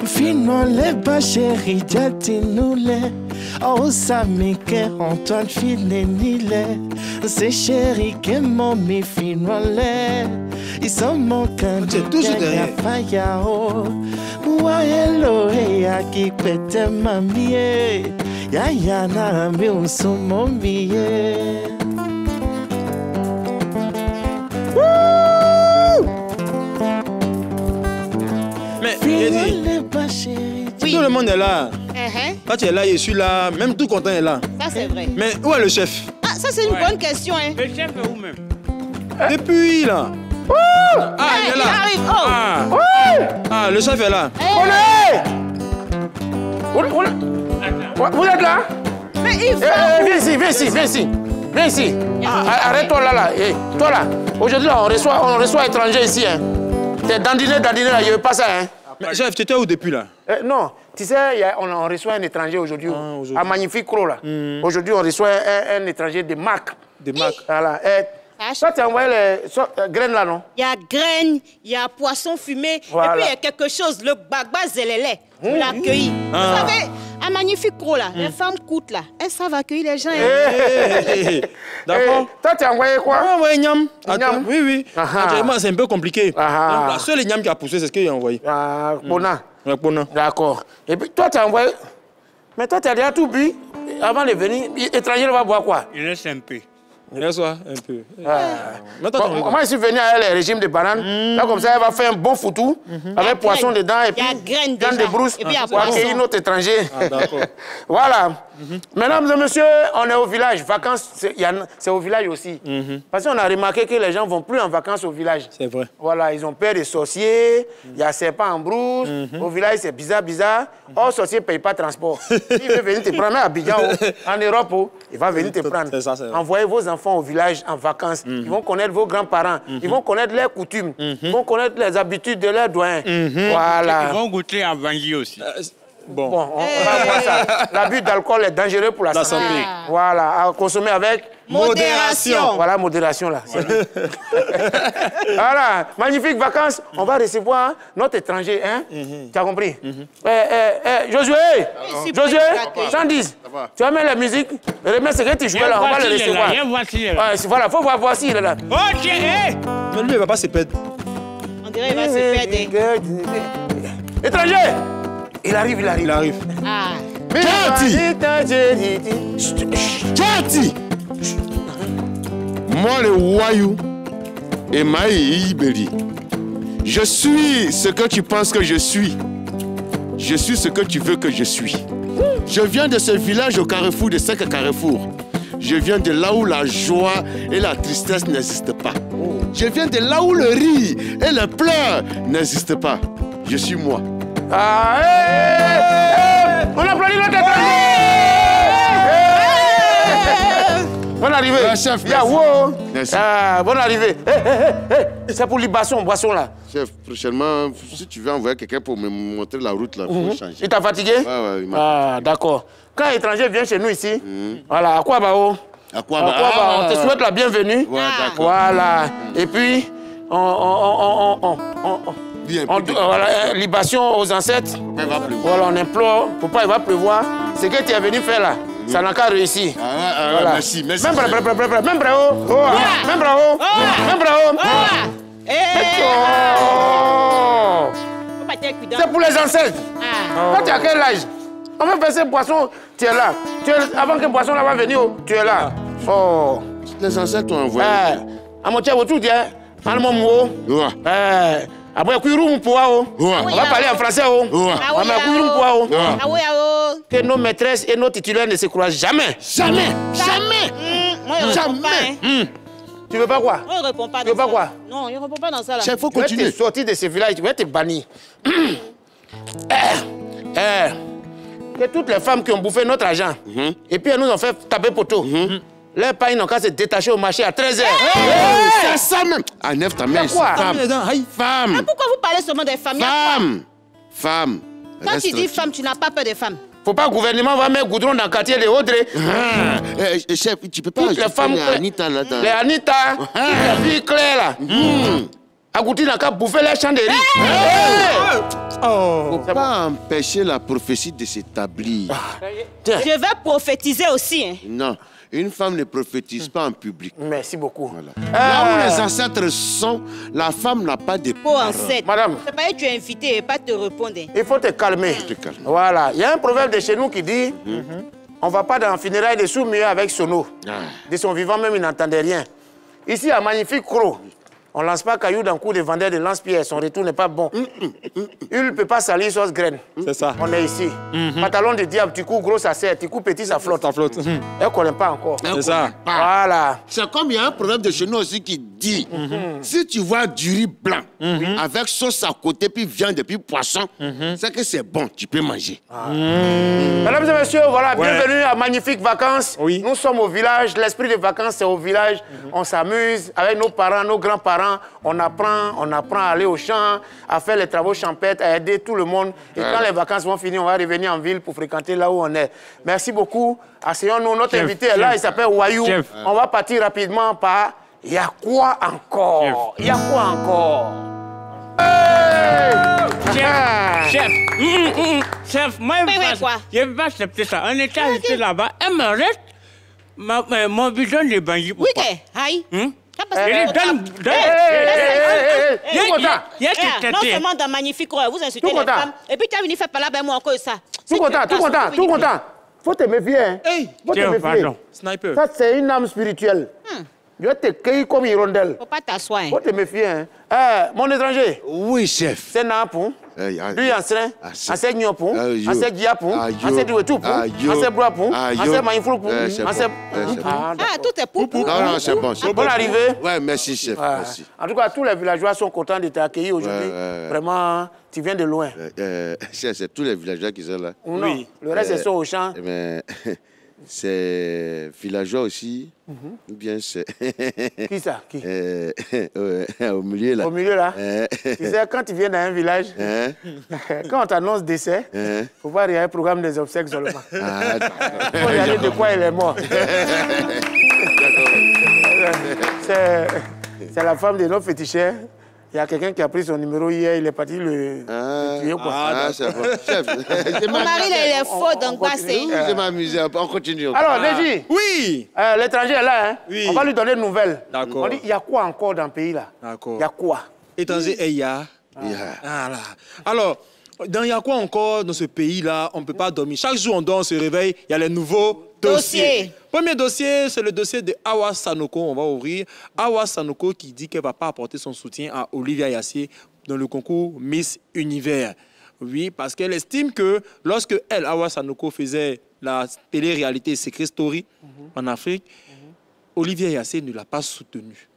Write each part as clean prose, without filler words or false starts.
Finole ba chéri jatinule Oh samike Antoine Finenile C'est chéri que mommy finole Ils sont mon candidat Fayao Ouaelo ya ki pete mamie Ya ya na mi unsumo mie Tout le monde est là. Quand tu es là, je suis là. Même tout content est là. Ça, c'est vrai. Mais où est le chef? Ah, ça, c'est une bonne question. Hein. Le chef est où même? Depuis là. Ah, il est là. Il arrive. Oh. Ah, le chef est là. Vous êtes là? Mais il faut... Viens ici, viens ici, viens ici. Viens ici. Arrête-toi là. Toi là. Aujourd'hui, on reçoit étrangers ici. Hein. T'es dandiné là, je veux pas ça. Hein. Mais chef, tu étais où depuis là? Non, tu sais, on reçoit un étranger aujourd'hui. À Magnifique Cro là. Aujourd'hui, on reçoit un étranger de Mac. De Mac. Voilà. Toi, tu as envoyé les graines là, non? Il y a graines, il y a poisson fumé, voilà. Et puis il y a quelque chose, le bagba zelele. Vous l'accueillez. Vous savez, un magnifique gros là, les femmes coûtent là, elles savent accueillir les gens. D'accord. Toi, tu as envoyé quoi? J'ai envoyé Niam. Oui, oui. Actuellement, c'est un peu compliqué. Donc, la seule Niam qui a poussé, c'est ce que j'ai envoyé. Bona. Bona. D'accord. Et puis, toi, tu as envoyé... Mais toi, tu as déjà tout bu. Avant de venir, l'étranger va boire quoi? Il laisse un peu. Laisse-toi un peu. Moi, je suis venu avec le régime de bananes. Là, comme ça, elle va faire un bon foutou avec poisson dedans et puis viande de brousse pour accueillir notre étranger. D'accord. Voilà. Mesdames et messieurs, on est au village. Vacances, c'est au village aussi. Parce qu'on a remarqué que les gens ne vont plus en vacances au village. C'est vrai. Voilà, ils ont peur des sorciers. Il y a serpents en brousse. Au village, c'est bizarre. Oh, sorcier ne paye pas transport. Il veut venir te prendre, même à Abidjan, en Europe, il va venir te prendre. Envoyez vos enfants au village en vacances. Ils vont connaître vos grands-parents. Ils vont connaître leurs coutumes. Ils vont connaître les habitudes de leurs doyens. Voilà. Ils vont goûter à Vangie aussi. Bon, on va voir ça. L'abus d'alcool est dangereux pour la santé. Voilà, à consommer avec modération. Voilà, modération là. Voilà, magnifiques vacances. On va recevoir notre étranger, hein? Tu as compris? Josué, Josué, 110. Tu vas mettre la musique. Remets ce que tu jouais là, on va le recevoir. Voilà, faut voir s'il est là. Oh, chérie! Mais lui, il va pas se perdre. On dirait qu'il va se perdre. Étranger! Il arrive. Tchati! Moi, le Wayou et Maï Iberi, je suis ce que tu penses que je suis. Je suis ce que tu veux que je suis. Je viens de ce village au carrefour de 5 carrefours. Je viens de là où la joie et la tristesse n'existent pas. Je viens de là où le rire et le pleurs n'existent pas. Je suis moi. On applaudit notre étranger. Bonne arrivée. Chef, merci. Bonne arrivée. C'est pour libation, boisson là. Chef, prochainement, si tu veux envoyer quelqu'un pour me montrer la route là, il faut changer. Il t'a fatigué? Ouais, il m'a. D'accord. Quand l'étranger vient chez nous ici, voilà, Akwaba, on te souhaite la bienvenue. Ouais, d'accord. Voilà. Et puis, voilà, libation aux ancêtres. Voilà, on implore, pourquoi il va pleuvoir. Ce que tu es venu faire là, ça n'a qu'à réussir. Voilà. Merci. Même bravo. C'est pour les ancêtres. Quand tu as quel âge? On va faire ces poissons, tu es là. Avant que le poisson là va venir, tu es là. Oh. Les ancêtres t'ont envoyé. À mon tiers, tout dit, après, on va parler en français. Que nos maîtresses et nos titulaires ne se croisent jamais. Tu veux pas quoi? On ne répond pas tu veux pas quoi? Non, il ne répond pas dans ça là. Il faut continuer. Tu vas te sortir de ce village, tu vas te bannir. Que toutes les femmes qui ont bouffé notre argent, et puis elles nous ont fait taper poteau. Leurs parents n'ont qu'à se détacher au marché à 13h. C'est ça même. Enlève ta main. Quoi? Femme. Mais pourquoi vous parlez seulement des femmes? Femme. Quand tu dis femme, tu n'as pas peur des femmes. Faut pas que le gouvernement va mettre goudron dans le quartier de Audrey. Chef, tu peux pas toutes les femmes, les Anita là-dedans. Les Anita, les filles claires là. Agouti n'a qu'à bouffer les champs de riz. Faut pas empêcher la prophétie de s'établir. Je vais prophétiser aussi. Hein. Non, une femme ne prophétise pas en public. Merci beaucoup. Voilà. Là où les ancêtres sont, la femme n'a pas de Pour ancêtre. Madame. C'est pas que tu es invité et pas te répondre. Il faut te calmer. Voilà. Il y a un proverbe de chez nous qui dit on ne va pas dans le funérail de Soumia avec Sono. De son vivant même, il n'entendait rien. Ici, à Magnifique Croc, on ne lance pas caillou dans le cou des vendeurs de lance-pierre. Son retour n'est pas bon. Il ne peut pas salir sauce graine. C'est ça. On est ici. Pantalon de diable, tu coups gros, ça serre. Tu coups petit, ça flotte. Ça flotte. Elle ne connaît pas encore. C'est ça. Voilà. C'est comme il y a un proverbe de chez nous aussi qui dit si tu vois du riz blanc avec sauce à côté, puis viande et puis poisson, c'est que c'est bon, tu peux manger. Mesdames et messieurs, voilà, bienvenue à Magnifique Vacances. Oui. Nous sommes au village. L'esprit des vacances, c'est au village. On s'amuse avec nos parents, nos grands-parents. On apprend à aller au champ, à faire les travaux champêtres, à aider tout le monde. Et quand les vacances vont finir, on va revenir en ville pour fréquenter là où on est. Merci beaucoup. Asseyons-nous. Notre invité est là, il s'appelle Wayou. On va partir rapidement par « Y a quoi encore ?» Y a quoi encore? Chef, moi, je vais pas accepter ça. On était resté là-bas, elle me reste mon bidon de Bangui. Oui, aïe. Non seulement dans Magnifique Croix, vous insultez les femmes. Et puis tu as venu faire parler avec moi encore ça. Tout content. Faut te méfier. Hein. Faut te méfier. Sniper. Ça, c'est une âme spirituelle. Je vais te cueillir comme hirondelle. Faut pas t'asseoir. Faut te méfier. Hein. Mon étranger. Oui, chef. C'est Napou. Lui, enseigne. Enseigne Nyopou. Enseigne Diapou. Enseigne Douetoupou. Enseigne Broapou. Enseigne Maïfloupou. Ah, tout est pour. Non, c'est bon. Bonne arrivée. Ouais, merci, chef. Merci. En tout cas, tous les villageois sont contents de t'accueillir aujourd'hui. Vraiment, tu viens de loin. C'est tous les villageois qui sont là. Oui. Le reste, ils sont au champ. Mais c'est villageois aussi. Ou bien c'est. Qui ça? Qui? Au milieu là. Au milieu là. Tu sais, quand tu viens dans un village, quand on t'annonce décès, il ne faut pas regarder le programme des obsèques seulement. Il faut regarder de quoi il est mort. C'est la femme de notre féticheur. Il y a quelqu'un qui a pris son numéro hier, il est parti le tuer. C'est bon. Chef, mon mari, il est faux, donc passé. Je m'amuse, on continue. Alors, Légi. Oui. L'étranger est là, hein. Oui. On va lui donner de nouvelles. D'accord. On dit, il y a quoi encore dans le pays là? D'accord. Il y a quoi? Étranger, il y a. Voilà. Alors, il y a quoi encore dans ce pays-là? On ne peut pas dormir. Chaque jour, on dort, on se réveille, il y a les nouveaux dossiers. Premier dossier, c'est le dossier de Awa Sanoko. On va ouvrir. Awa Sanoko qui dit qu'elle ne va pas apporter son soutien à Olivia Yassé dans le concours Miss Univers. Oui, parce qu'elle estime que lorsque elle, Awa Sanoko, faisait la télé-réalité Secret Story en Afrique, Olivia Yassé ne l'a pas soutenue.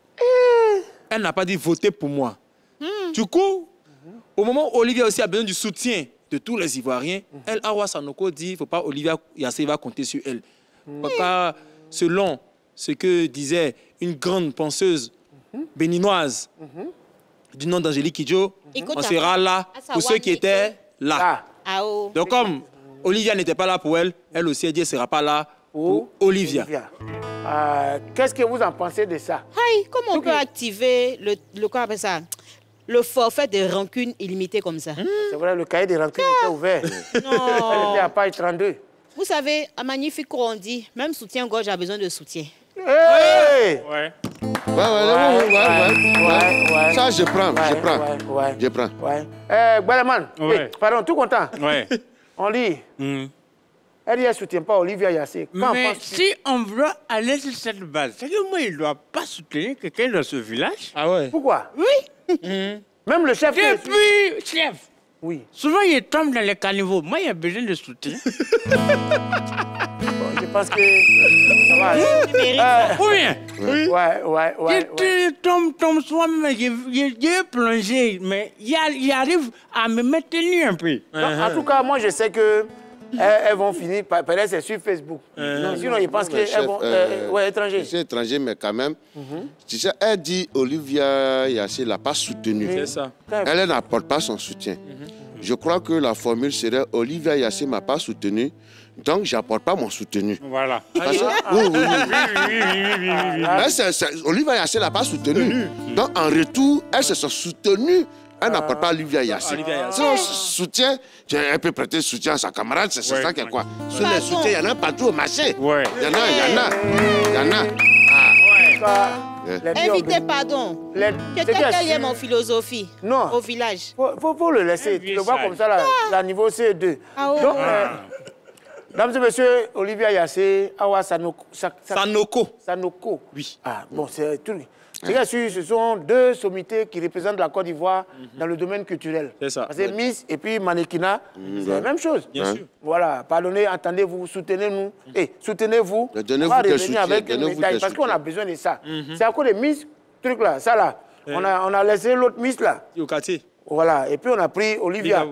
Elle n'a pas dit votez pour moi. Du coup, au moment où Olivia aussi a besoin du soutien de tous les Ivoiriens, elle, Awa Sanoko, dit qu'il ne faut pas Olivia Yassé va compter sur elle. Car selon ce que disait une grande penseuse béninoise du nom d'Angélique Kidjo, on sera là pour ceux qui étaient là. Donc comme Olivia n'était pas là pour elle, elle aussi a dit qu'elle ne sera pas là pour Olivia. Qu'est-ce que vous en pensez de ça? Comment on peut activer le forfait de rancune illimité comme ça? C'est vrai, le cahier de rancune était ouvert. Non. Elle était à page 32. Vous savez, à Magnifique, on dit, même soutien-gorge a besoin de soutien. Hey! Ouais. Ça, je prends. Gualaman, pardon, tout content? Ouais. On lit. Elle ne soutient pas Olivia Yassé. Mais si on veut aller sur cette base, c'est que moi, il ne doit pas soutenir quelqu'un dans ce village. Ah ouais? Pourquoi? Oui. Même le chef... Depuis, chef. Oui. Souvent, il tombe dans les caniveaux. Moi, il y a besoin de soutien. Je pense que ça va aller. Ou bien? Ouais. Tu tombes soi-même, j'ai plongé, mais il arrive à me maintenir un peu. En tout cas, moi, je sais que elles vont finir, peut-être c'est sur Facebook. Sinon, ils pensent qu'elles vont... étrangers. C'est étranger, mais quand même. Tu sais, elle dit Olivia Yassé ne l'a pas soutenue. C'est ça. Elle n'apporte pas son soutien. je crois que la formule serait Olivia Yassé m'a pas soutenu, donc j'apporte pas mon soutenu. Voilà. Olivia Yassé l'a pas soutenu. Donc en retour, elle se sent soutenue. Elle n'apporte pas Olivia Yassé. Sinon, soutien, elle peut prêter soutien à sa camarade, c'est ça qu'elle croit. Sur les soutiens, il y en a partout au marché. Il y en a. Invité, pardon. Quelqu'un qui aime en philosophie au village. Faut le laisser. Tu le vois comme ça, là, niveau C2. Donc, mesdames et messieurs, Olivia Yassé, Awa Sanoko. Sanoko. Oui. Ah, bon, c'est tout. Bien sûr, ce sont deux sommités qui représentent la Côte d'Ivoire dans le domaine culturel. C'est ça. Parce que Miss et puis Mannequinat, c'est la même chose. Bien sûr. Voilà, pardonnez, entendez-vous, soutenez-nous. Et soutenez-vous. Donnez-vous on va des revenir soutiens, avec une médaille parce qu'on a besoin de ça. C'est à cause des Miss, truc là, ça là. On a laissé l'autre Miss là. Au quartier. Voilà, et puis on a pris Olivia.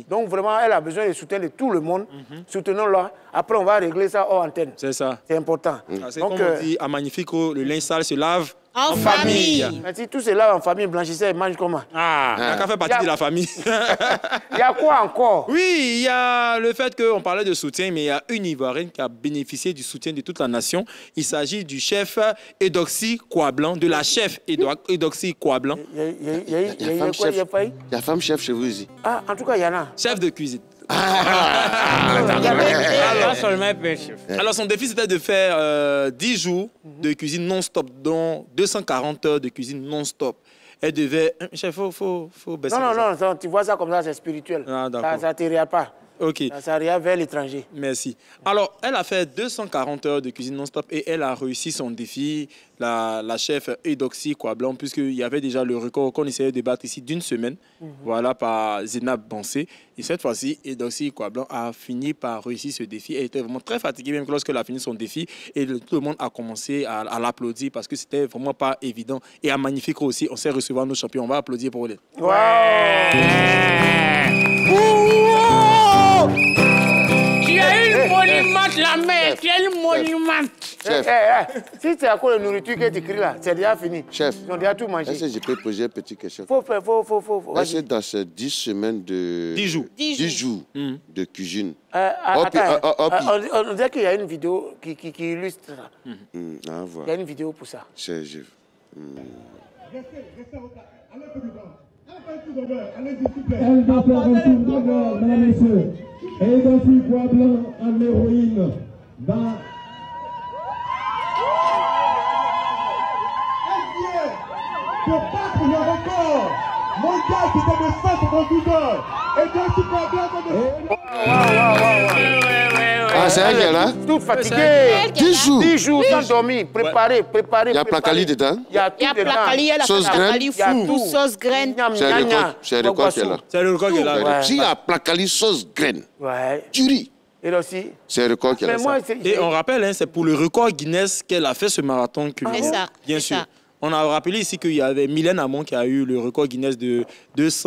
Donc vraiment, elle a besoin de soutien de tout le monde. Soutenons-la. Après, on va régler ça hors antenne. C'est ça. C'est important. C'est comme on dit à Magnifico, le linge sale se lave en famille. Mais si tout c'est là en famille, blanchissait, ils mangent comment? Il n'a qu'à faire partie de la famille. Il y a quoi encore? Oui, il y a le fait qu'on parlait de soutien, mais il y a une Ivoirienne qui a bénéficié du soutien de toute la nation. Il s'agit du chef Eudoxie Kouablan, de la chef Eudoxie Kouablan. Il y a femme chef chez vous ici. Ah, en tout cas, il y en a. Chef de cuisine. Alors son défi c'était de faire 10 jours de cuisine non-stop, dont 240 heures de cuisine non-stop. Elle devait... Chef, faut baisser. Non, tu vois ça comme ça, c'est spirituel. Ah, ça ne te regarde pas. Ok. Ça regarde vers l'étranger. Merci. Alors, elle a fait 240 heures de cuisine non-stop et elle a réussi son défi, la chef Eudoxie Kouablan, puisqu'il y avait déjà le record qu'on essayait de battre ici d'une semaine, voilà, par Zénab Bansé. Et cette fois-ci, Eudoxie Kouablan a fini par réussir ce défi. Elle était vraiment très fatiguée, même lorsqu'elle a fini son défi. Et tout le monde a commencé à l'applaudir parce que c'était vraiment pas évident. Et à Magnifique aussi, on sait recevoir nos champions. On va applaudir pour elle. Wow. Tu as une monument, la mère. Tu as une monument. Si c'est à cause de nourriture que tu cries là, c'est déjà fini. Chef, ils ont déjà tout mangé. est-ce que je peux poser une petite question? Faut. Est-ce que dans ces 10 semaines de... 10 jours. 10 jours de cuisine. On dirait qu'il y a une vidéo qui illustre ça. Il y a une vidéo pour ça. Restez au cas. Allez, petit blanc. Allez, s'il vous plaît. Elle doit faire un tour d'honneur, mesdames et messieurs. Eudoxie Kouablan en héroïne. Pour battre le record mondial qui était de 158 heures. Eudoxie Kouablan Ah, c'est elle qui est là? Toute fatiguée. 10 jours. 10 jours sans dormir. Préparé. Il y a placali dedans? Il y a tout dedans. Il y a sauce graine. Il y a tout sauce graine. C'est le record qui est là. C'est le record qui est là. Si il y a placali sauce graine, ouais. tu ris. Et aussi. C'est le record qui est là. Et on rappelle, c'est pour le record Guinness qu'elle a fait ce marathon culinaire. C'est ça. Bien sûr. On a rappelé ici qu'il y avait Mylène Amon qui a eu le record Guinness de plus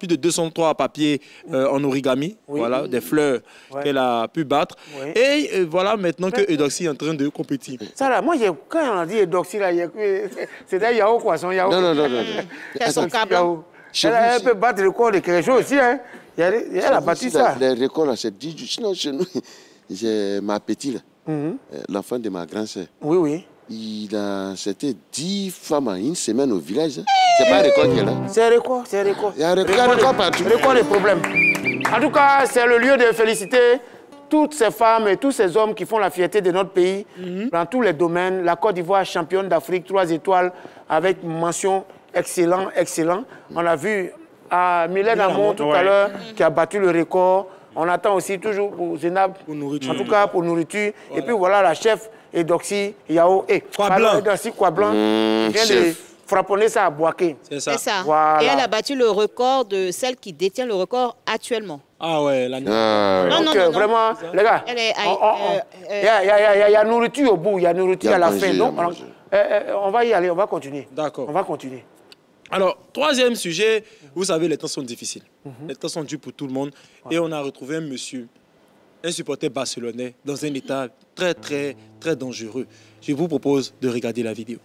de 203 papiers en origami, voilà, des fleurs qu'elle a pu battre. Oui. Et voilà maintenant que Eudoxie est en train de compétir. Ça là, moi, quand on a dit Eudoxie, c'était Yao Poisson, Yao. Non. C'est son câble. Elle peut battre le record de quelque chose aussi, hein. Elle a battu ça. Les records là, c'est 10 jours. Sinon, chez nous, j'ai ma petite, l'enfant de ma grand-sœur. Oui. C'était 10 femmes en une semaine au village. C'est pas un record qui est là. C'est un record. Il y a un record partout. Record des problèmes. En tout cas, c'est le lieu de féliciter toutes ces femmes et tous ces hommes qui font la fierté de notre pays dans tous les domaines. La Côte d'Ivoire, championne d'Afrique, 3 étoiles, avec mention excellent. On a vu Mylène Amon tout à l'heure qui a battu le record. On attend aussi toujours pour Zénab, en tout cas pour nourriture. Voilà. Et puis voilà la chef Eudoxie Yao. Eudoxie Kouablan vient de frapponner ça à Boaké. C'est ça. Voilà. Et elle a battu le record de celle qui détient le record actuellement. Ah ouais, la non. Vraiment, les gars, il y a nourriture au bout, il y a nourriture à la fin. Donc, on va y aller, on va continuer. D'accord. On va continuer. Alors, troisième sujet, vous savez, les temps sont difficiles. Les temps sont durs pour tout le monde. Et on a retrouvé un monsieur, un supporter barcelonais, dans un état très dangereux. Je vous propose de regarder la vidéo.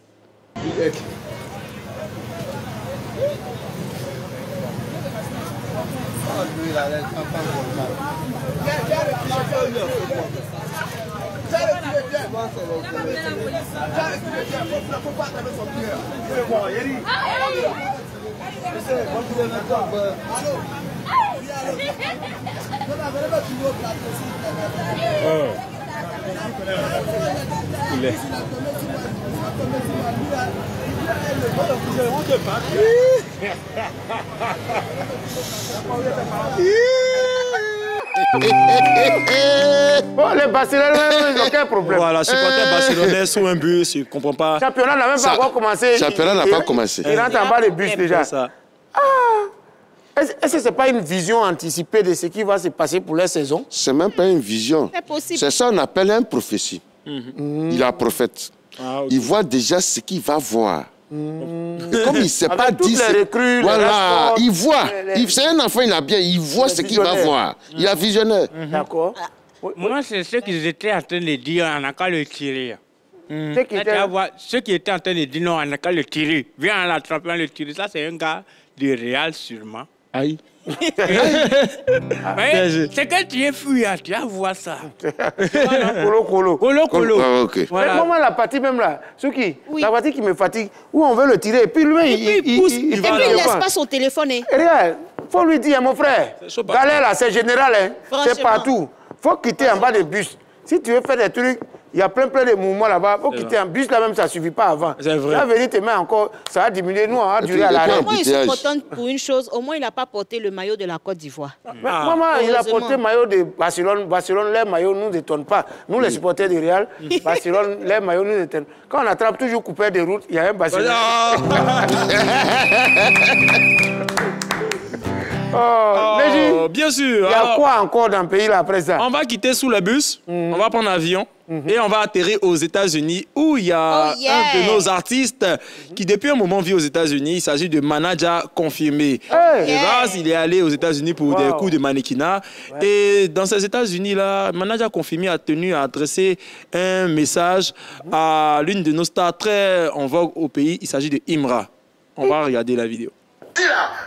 Bon, les Barcelonais, ils n'ont aucun problème. Voilà, supporter barcelonais sous un bus, je ne comprends pas. Le championnat n'a même pas encore commencé. Le championnat n'a pas commencé. Il rentre en bas des bus déjà. Est-ce que ce n'est pas une vision anticipée de ce qui va se passer pour la saison? Ce n'est même pas une vision. C'est possible. C'est ça qu'on appelle un prophétie. Il est un prophète. Ah, okay. Il voit déjà ce qu'il va voir. Comme il ne sait pas toutes dire... les recrues, voilà, les il voit. C'est un enfant, il a bien. Il voit ce qu'il va voir. Il est visionnaire. D'accord. Moi, c'est ce qu'ils étaient en train de dire, on n'a qu'à le tirer. Ceux qui étaient en train de dire non, on n'a qu'à le tirer. Viens à l'attraper, le tirer. Ça, c'est un gars du Real sûrement. Aïe. C'est que tu es fouillard, tu vas voir ça. Colo. Ah, okay. Voilà. Mais comment la partie même là, Souki, la partie qui me fatigue, où on veut le tirer, et puis lui, il pousse. Et puis il laisse pas son téléphone. Hein. Regarde, faut lui dire, mon frère, galère là, c'est général, hein, c'est partout. Faut quitter en bas des bus. Si tu veux faire des trucs, il y a plein de mouvements là-bas. Faut quitter un bus là même, ça ne suffit pas avant. C'est vrai. Là, venir te mettre encore, ça va diminuer. Nous, on va durer à l'arrêt. Moi, je suis contente pour une chose. Au moins, il n'a pas porté le maillot de la Côte d'Ivoire. Maman, il a porté le maillot de Barcelone. Barcelone, les maillots ne nous étonnent pas. Nous, les supporters du Real, Barcelone, les maillots nous étonnent. Quand on attrape toujours coupé de route, il y a un Barcelone. Bien sûr. Il y a quoi encore dans le pays là après ça? On va quitter sous le bus, on va prendre l'avion et on va atterrir aux États-Unis où il y a un de nos artistes qui depuis un moment vit aux États-Unis. Il s'agit de Manaja confirmé. De base, il est allé aux États-Unis pour des cours de mannequinat. Et dans ces États-Unis-là, Manaja confirmé a tenu à adresser un message à l'une de nos stars très en vogue au pays. Il s'agit de Imra. On va regarder la vidéo.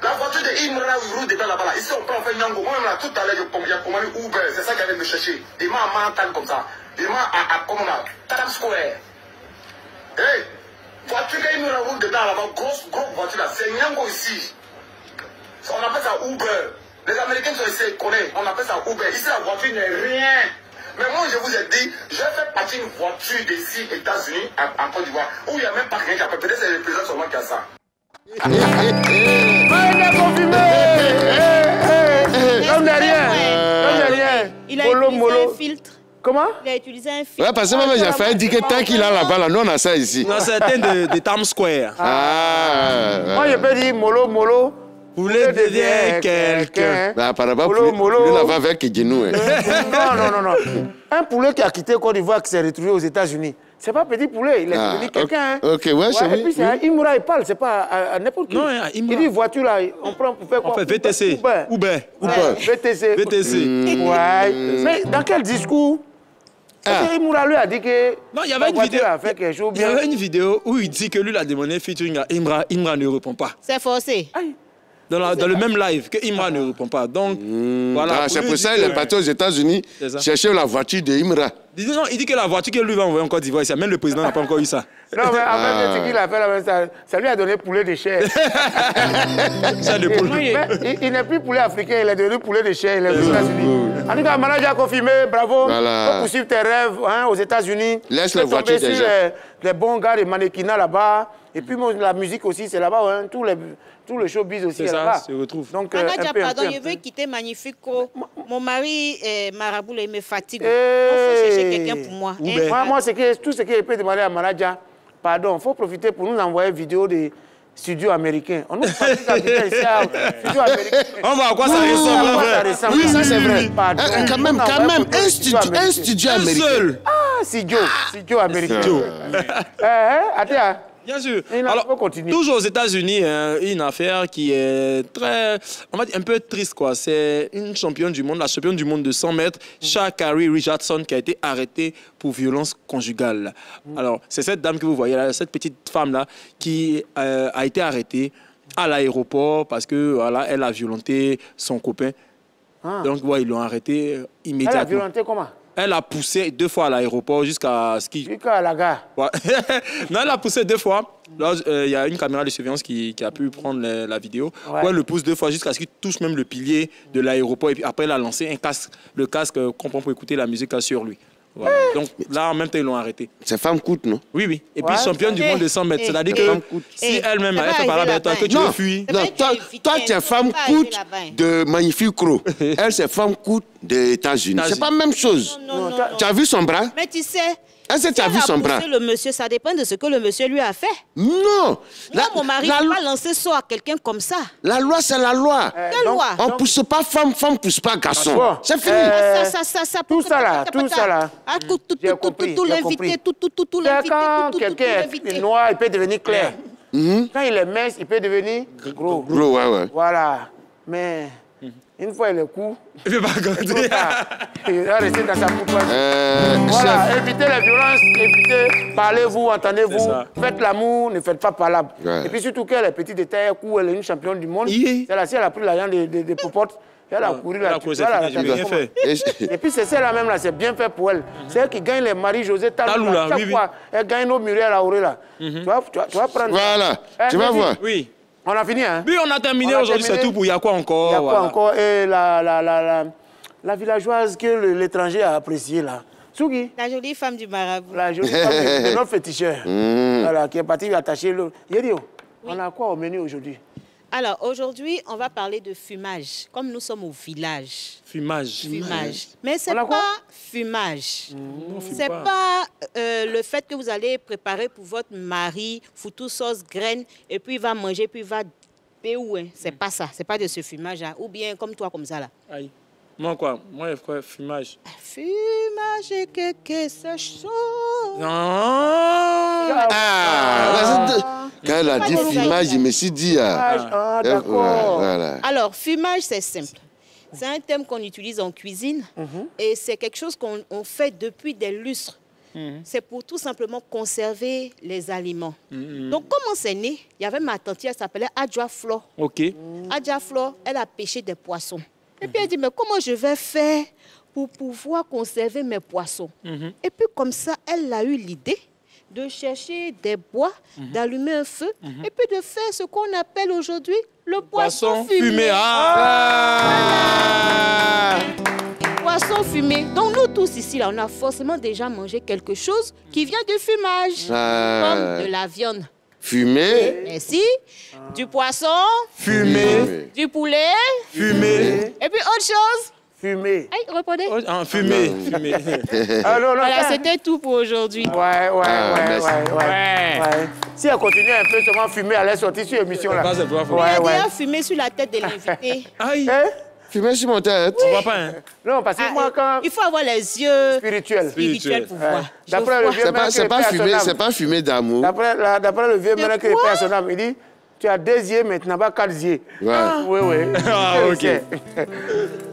La voiture de Imra, il roule dedans là-bas. Ici, on peut en faire Nyango. Moi-même, là, tout à l'heure, j'ai commandé Uber. C'est ça qui allait me chercher. Il m'a à Manhattan comme ça. Il m'a à comment là, Times Square. Hey, voiture de Imra roule dedans là-bas. Grosse voiture là. C'est Nyango ici. On appelle ça Uber. Les Américains sont ici, ils connaissent. On appelle ça Uber. Ici, la voiture n'est rien. Mais moi, je vous ai dit, je vais faire partir une voiture d'ici, États-Unis, en Côte d'Ivoire, où il n'y a même pas rien qui a peut-être c'est les présidents seulement qui a ça. Il est confirmé. Comme de rien. Il a utilisé un filtre. Comment? Il a utilisé un filtre. Ouais, parce que moi, j'ai fait dire que tant qu'il a là-bas, là, nous, on a ça ici. Non, c'est un de Times Square. Moi, je peux dire Molo. Vous voulez devenir quelqu'un. Bah, apparemment, lui, là-bas avec Guinou. Non. Un poulet qui a quitté Côte d'Ivoire, qui s'est retrouvé aux États-Unis. C'est pas petit poulet, il est devenu quelqu'un. Ok, ouais, c'est vrai. Et puis, Imra, il parle, c'est pas à n'importe qui. Non, il dit voiture là, on prend pour faire quoi? On fait VTC. Uber. VTC. Ouais. Mais dans quel discours? Imra lui a dit que. Non, il y avait une vidéo où il dit que lui, il a demandé featuring à Imra. Imra ne répond pas. C'est forcé. Dans le même live, que Imra ne répond pas. Donc, voilà. C'est pour ça qu'il est parti aux États-Unis chercher la voiture de Imra. Non, il dit que la voiture que lui va envoyer en Côte d'Ivoire, même le président n'a pas encore eu ça. Non, mais en fait, ce qu'il a fait, ça lui a donné poulet de chair. Il n'est plus poulet africain, il est devenu poulet de chair. Il est aux États-Unis. En tout cas, Manager a confirmé, bravo. Voilà. Faut poursuivre tes rêves aux États-Unis. Laisse la voiture déjà. Les bons gars de mannequinat là-bas. Et puis la musique aussi, c'est là-bas. Hein. Tout le showbiz aussi est là-bas. Se retrouve. Donc, Manager, pardon, je veux quitter Magnifico. Mon mari marabout, il me fatigue. Il faut chercher quelqu'un pour moi. Moi, tout ce que je peux demander à Manager, pardon, il faut profiter pour nous envoyer une vidéo des studios américains. On nous fatigue à studios américains. On va à quoi ça ressemble? Oui, ça c'est vrai. Pardon. Quand même, un studio américain. Seul. Studio américain. Attends. Bien sûr. Alors, toujours aux États-Unis, une affaire qui est très, on va dire un peu triste, quoi. C'est une championne du monde, la championne du monde de 100 mètres, Sha'Carri Richardson, qui a été arrêtée pour violence conjugale. Alors, c'est cette dame que vous voyez là, cette petite femme-là, qui a été arrêtée à l'aéroport parce que voilà, elle a violenté son copain. Donc ouais, ils l'ont arrêté immédiatement. Elle a violenté comment? Elle a poussé 2 fois à l'aéroport jusqu'à ce qu'il... Jusqu'à la gare. Ouais. Non, elle a poussé 2 fois. Il y a une caméra de surveillance qui a pu prendre la vidéo. Ouais. Elle le pousse 2 fois jusqu'à ce qu'il touche même le pilier de l'aéroport. Et puis après, elle a lancé un casque, le casque qu'on prend pour écouter la musique sur lui. Voilà. Donc là, en même temps, ils l'ont arrêté. C'est femme coûte, non? Oui, oui. Et puis championne du monde de 100 mètres. C'est-à-dire que si elle-même, elle fait parler avec toi, que tu veux fuir. Non, toi, tu es femme coûte de Magnifique Crow. Elle, c'est femme coûte des États-Unis. C'est pas la même chose. Non. Tu as vu son bras? Mais tu sais... Est-ce que tu as vu son bras? Le monsieur, ça dépend de ce que le monsieur lui a fait. Non. Moi, mon mari ne peut pas lancer ça à quelqu'un comme ça. La loi, c'est la loi. Quelle loi? On ne pousse pas femme, femme ne pousse pas garçon. C'est fini. Tout ça là. J'ai compris. Tout l'invité. Quand quelqu'un est noir, il peut devenir clair. Quand il est mince, il peut devenir gros. Gros, ouais. Voilà. Mais... une fois il est court, il ne peut pas grandir. Il va rester dans sa poupoine. Voilà, évitez les violences, évitez, parlez-vous, entendez-vous, faites l'amour, ne faites pas palabre. Et puis surtout qu'elle est petite de taille, elle est une championne du monde. C'est là, si elle a pris l'argent des popotes, elle a couru là. Et puis c'est celle-là même, là, c'est bien fait pour elle. C'est elle qui gagne les maris José Talou. Chaque fois, elle gagne nos Muriel Auré là. Tu vas prendre. Voilà, tu vas voir. Oui. On a fini, hein? Oui, on a terminé aujourd'hui, c'est tout pour Yakwa encore. Il y a quoi encore? Et la villageoise que l'étranger a appréciée, là. Sugi. La jolie femme du marabout. La jolie femme de notre féticheur. Voilà, qui est partie attacher l'autre. Yedio, on a quoi au menu aujourd'hui? Alors, aujourd'hui, on va parler de fumage, comme nous sommes au village. Fumage. Mais ce n'est pas fumage. Ce n'est pas le fait que vous allez préparer pour votre mari, foutu sauce, graine, et puis il va manger, puis il va péouer. C'est pas ça. C'est pas de ce fumage-là. Ou bien comme toi, comme ça, là. Aïe. Moi, quoi? Moi, il faut fumage. Fumage et que c'est chaud. Non. Quand elle a dit fumage, je me suis dit... d'accord. Voilà. Alors, fumage, c'est simple. C'est un terme qu'on utilise en cuisine et c'est quelque chose qu'on fait depuis des lustres. C'est pour tout simplement conserver les aliments. Donc, comment c'est né? Il y avait ma tante, elle s'appelait Adja Flo. Adja Flo, elle a pêché des poissons. Et puis elle dit, mais comment je vais faire pour pouvoir conserver mes poissons? Et puis comme ça, elle a eu l'idée de chercher des bois, d'allumer un feu, et puis de faire ce qu'on appelle aujourd'hui le poisson fumé. Poisson fumé. Donc nous tous ici, là, on a forcément déjà mangé quelque chose qui vient du fumage, comme de la viande. Fumé. Merci. Du poisson. Fumé. Du poulet. Fumé. Et puis autre chose. Fumé. Hey, répondez. Fumé. Voilà, c'était tout pour aujourd'hui. Ouais. Si elle continuait un peu seulement fumer, elle est sortie sur l'émission là. Elle a déjà fumé sur la tête de l'invité. Aïe. Fumer sur mon tête. On voit pas, hein? Non, parce que moi, quand... Il faut avoir les yeux spirituels pour voir. D'après le vieux c'est pas fumer d'amour. D'après le vieux maintenant qui est à son âme, il dit, tu as 2 yeux, maintenant pas 4 yeux. Oui. Ok.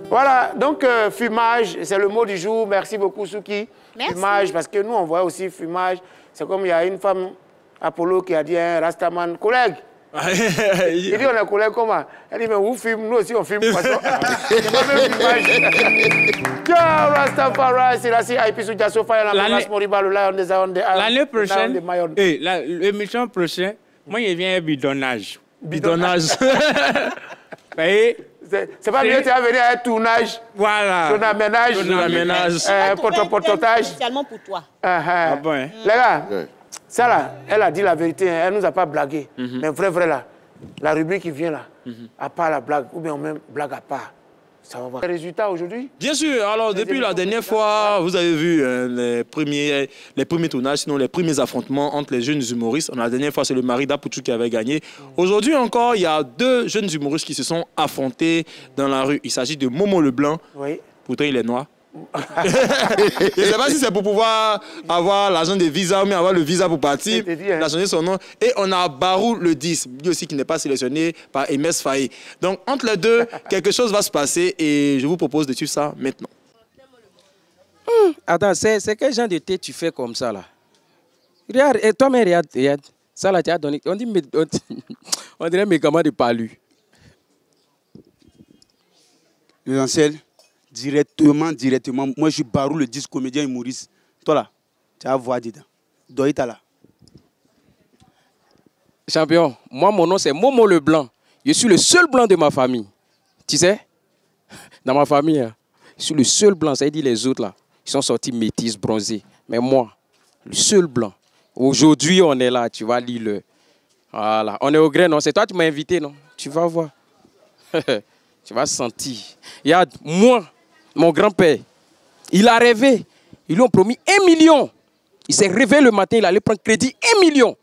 Voilà, donc fumage, c'est le mot du jour. Merci beaucoup, Souki. Merci. Fumage, parce que nous, on voit aussi fumage. C'est comme il y a une femme, Apollo, qui a dit, un Rastaman, collègue. Il dit, on est collègues comment? Elle dit, mais vous filmez, nous aussi on filme poisson. C'est pas même fumage. Ciao, Rastafari, c'est là, c'est Aipisu Jassofa, la Moriba, le lion des Aondes. L'année prochaine, l'émission prochaine, moi, il vient un bidonnage. C'est pas mieux, tu vas venir à un tournage. Voilà. Ton aménage. Pototage. Spécialement pour toi. Les gars, ça là, elle a dit la vérité, elle nous a pas blagué. Mais vrai là, la rubrique qui vient là, à part la blague, ou bien même blague à part, ça va voir. Les résultats aujourd'hui? Bien sûr, alors depuis la dernière fois, vous avez vu les premiers tournages, sinon les premiers affrontements entre les jeunes humoristes. La dernière fois, c'est le mari d'Apouchou qui avait gagné. Aujourd'hui encore, il y a 2 jeunes humoristes qui se sont affrontés dans la rue. Il s'agit de Momo Leblanc, pourtant il est noir. Je ne sais pas si c'est pour pouvoir avoir l'argent des visas ou bien avoir le visa pour partir. Il a changé son nom. Et on a Barou le 10, lui aussi qui n'est pas sélectionné par Emes Faye. Donc entre les deux, quelque chose va se passer et je vous propose de suivre ça maintenant. Attends, c'est quel genre de thé tu fais comme ça là? Regarde, et toi-même regarde. Ça, là, tu as donné. On dirait médicament de palu. L'essentiel, directement. Moi, je suis Barou, le disque comédien humoriste. Toi, là, tu as voix dedans. Doïta, là. Champion, moi, mon nom, c'est Momo le Blanc. Je suis le seul blanc de ma famille. Tu sais, dans ma famille, hein, je suis le seul blanc. Ça veut dire les autres, là, ils sont sortis métis, bronzés. Mais moi, le seul blanc. Aujourd'hui, on est là, tu vas lire le... Voilà, on est au gré, non? C'est toi qui m'as invité, non? Tu vas voir. Tu vas sentir. Regarde, moi, mon grand-père, il a rêvé. Ils lui ont promis 1 million. Il s'est réveillé le matin, il allait prendre crédit 1 million.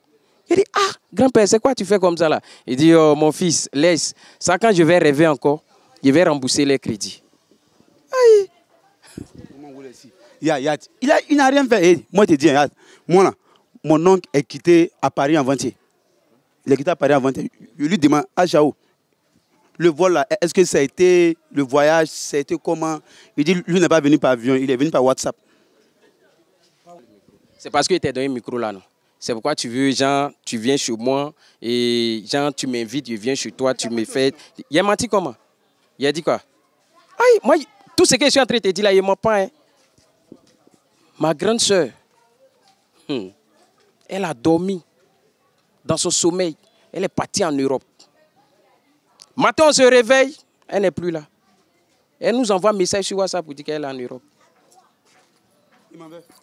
Il dit, ah, grand-père, c'est quoi tu fais comme ça là? Il dit, oh, mon fils, laisse. Ça, quand je vais rêver encore, je vais rembourser les crédits. Aïe. Il n'a rien fait. Hey, moi, je te dis, moi, là, mon oncle est quitté à Paris avant-hier. Il est quitté à Paris avant-hier. Je lui demande, ah, Jao, le vol là, est-ce que ça a été, le voyage, ça a été comment? Il dit, lui n'est pas venu par avion, il est venu par WhatsApp. C'est parce qu'il était dans un micro là, non? C'est pourquoi tu veux, genre, tu viens chez moi et genre, tu m'invites, je viens chez toi, tu me fais... Il a menti comment? Il a dit quoi? Aïe, moi, tout ce que je suis en train de te dire là, il ne ment pas. Hein. Ma grande soeur, elle a dormi dans son sommeil. Elle est partie en Europe. Matin, on se réveille, elle n'est plus là. Elle nous envoie un message sur WhatsApp pour dire qu'elle est en Europe.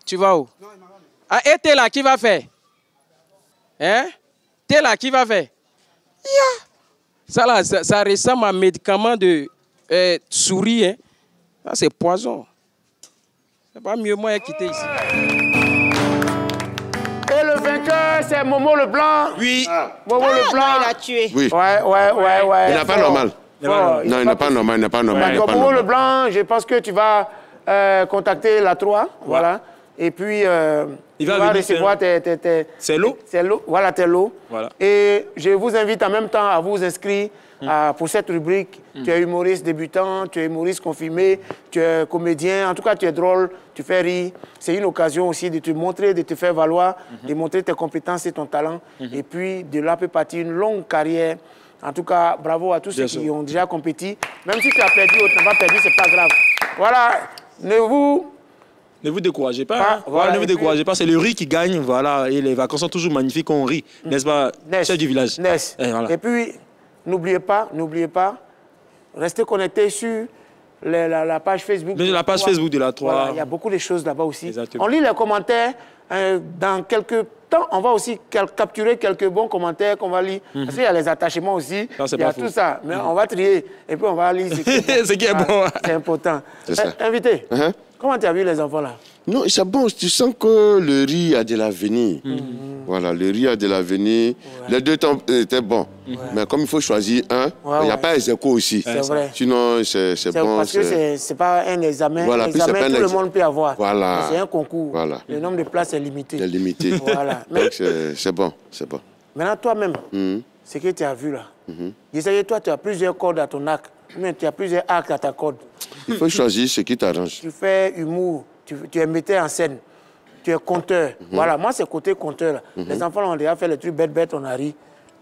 Tu vas où? Ah, et t'es là, qui va faire? Hein? T'es là, qui va faire? Yeah. Ça là, ça ressemble à un médicament de souris. Hein? Ça, c'est poison. C'est pas mieux moi quitter ici. Et le vainqueur, c'est Momo le Blanc. Oui. Momo le Blanc. Il a tué. Oui. Ouais. Il n'est pas normal. Non, il n'est pas normal, il n'est pas normal. Donc, Momo le Blanc, je pense que tu vas contacter la 3. Voilà. Et puis, il va recevoir tes... C'est l'eau. C'est l'eau. Voilà, tes lots. Voilà. Et je vous invite en même temps à vous inscrire pour cette rubrique. Tu es humoriste débutant, tu es humoriste confirmé, tu es comédien. En tout cas, tu es drôle, tu fais rire. C'est une occasion aussi de te montrer, de te faire valoir, de montrer tes compétences et ton talent. Et puis, de là peut partir une longue carrière. En tout cas, bravo à tous ceux qui ont déjà compéti. Même si tu as perdu ou tu n'as pas perdu, ce n'est pas grave. Voilà. Ne vous découragez pas. Voilà, ne vous découragez pas. C'est le riz qui gagne. Voilà. Et les vacances sont toujours magnifiques quand on rit. N'est-ce pas, chef du village? Et puis, n'oubliez pas, restez connectés sur la page Facebook. La page Facebook de la 3. Voilà, il y a beaucoup de choses là-bas aussi. Exactement. On lit les commentaires. Dans quelques temps, on va aussi capturer quelques bons commentaires qu'on va lire. Parce qu'il y a les attachements aussi. Il y a tout ça. Mais on va trier. Et puis, on va lire ce qui est bon. C'est important. Invité, comment tu as vu les enfants là? Non, c'est bon, tu sens que le riz a de l'avenir. Voilà, le riz a de l'avenir. Les deux temps étaient bons. Mais comme il faut choisir un, il n'y a pas les échos aussi. C'est vrai. Sinon, c'est bon. Parce que ce n'est pas un examen. Voilà, l'examen, tout le monde peut avoir. Voilà. C'est un concours. Voilà. Le nombre de places est limité. C'est limité. Voilà. Donc, c'est bon, c'est bon. Maintenant, toi-même, ce que tu as vu là, j'essaie, toi, tu as plusieurs cordes à ton arc. Mais tu as plusieurs arcs à ta corde. Il faut choisir ce qui t'arrange. Tu fais humour, tu es metteur en scène, tu es conteur. Voilà, moi, c'est côté conteur. Là. Les enfants là, ont déjà fait les trucs bêtes, on a ri.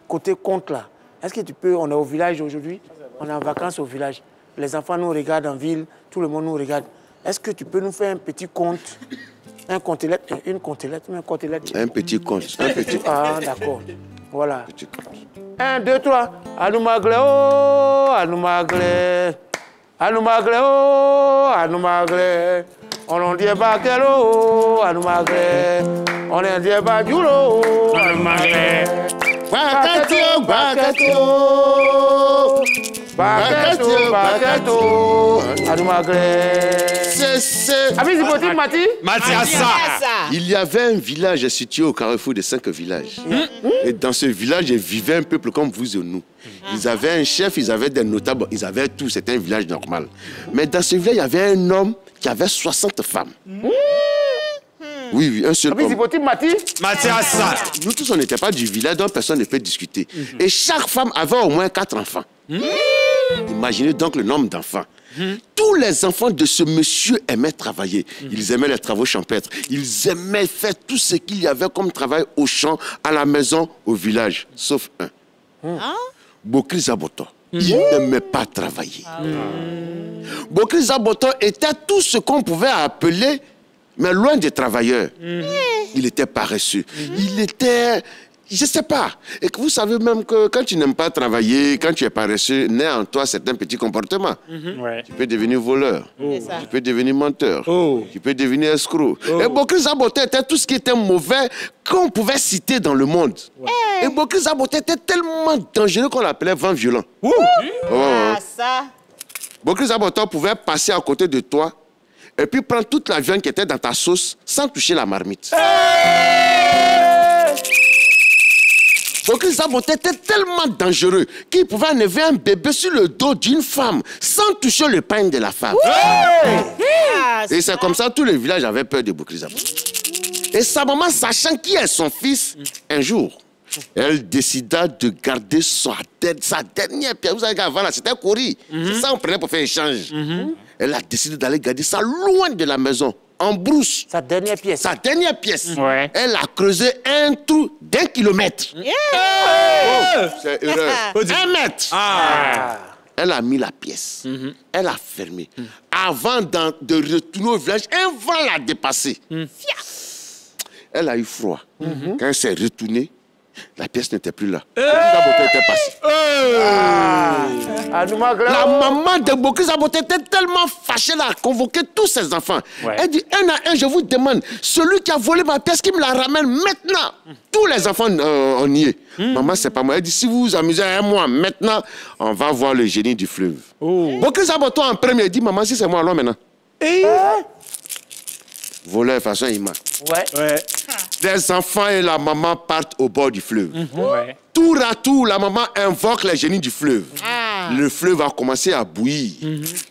Côté conte, là, est-ce que tu peux... On est au village aujourd'hui, on est en vacances au village. Les enfants nous regardent en ville, tout le monde nous regarde. Est-ce que tu peux nous faire un petit conte? Un contelette, une contelette, un contelette. Un petit conte, un petit conte. Ah, d'accord. Voilà. 1, 2, 3. Anoumagle, oh, Anoumagle. Anoumagle, oh, Anoumagle. On n'en dit pas quel oh, Anoumagle. On n'en dit pas du oh, Anoumagle. Bakato, Bakato. Bakato, Bakato. Anoumagle. Il y avait un village situé au carrefour de 5 villages. Et dans ce village, il vivait un peuple comme vous et nous. Ils avaient un chef, ils avaient des notables, ils avaient tout. C'était un village normal. Mais dans ce village, il y avait un homme qui avait 60 femmes. Oui, un seul homme. Nous tous, on n'était pas du village, donc personne ne peut discuter. Et chaque femme avait au moins 4 enfants. Imaginez donc le nombre d'enfants. Tous les enfants de ce monsieur aimaient travailler. Ils aimaient les travaux champêtres. Ils aimaient faire tout ce qu'il y avait comme travail au champ, à la maison, au village. Sauf un. Bokri Zaboto. Il n'aimait pas travailler. Bokri Zaboto était tout ce qu'on pouvait appeler, mais loin des travailleurs. Il était paresseux. Il était... Je ne sais pas. Et que vous savez même que quand tu n'aimes pas travailler, quand tu es paresseux, naît en toi certains petits comportements. Tu peux devenir voleur. Tu peux devenir menteur. Tu peux devenir escroc. Et Bokri Zaboto était tout ce qui était mauvais qu'on pouvait citer dans le monde. Et Bokri Zaboto était tellement dangereux qu'on l'appelait vent violent. Ça. Bokri Zaboto pouvait passer à côté de toi et puis prendre toute la viande qui était dans ta sauce sans toucher la marmite. Bokri Zaboto était tellement dangereux qu'il pouvait enlever un bébé sur le dos d'une femme sans toucher le pain de la femme. Et c'est comme ça que tous les villages avaient peur de Bokri Zaboto. Et sa maman, sachant qui est son fils, un jour, elle décida de garder sa dernière pièce. Vous savez qu'avant, c'était courir. C'est ça qu'on prenait pour faire échange. Elle a décidé d'aller garder ça loin de la maison, en brousse. Sa dernière pièce. Sa dernière pièce. Elle a creusé un trou d'1 kilomètre. C'est heureux. 1 mètre. Elle a mis la pièce. Elle a fermé. Avant de retourner au village, un vent l'a dépassé. Elle a eu froid. Quand elle s'est retournée, la pièce n'était plus là. La maman de Bokri Zaboto était tellement fâchée, elle a convoqué tous ses enfants. Elle dit, un à un, je vous demande, celui qui a volé ma pièce, qui me la ramène maintenant. Tous les enfants, on y est. Maman, c'est pas moi. Elle dit, si vous vous amusez à un mois, maintenant, on va voir le génie du fleuve. Bokri Zaboto en premier, dit, maman, si c'est moi, alors maintenant. Voleur de façon immense. Les enfants et la maman partent au bord du fleuve. Tour à tour, la maman invoque les génies du fleuve. Le fleuve va commencer à bouillir.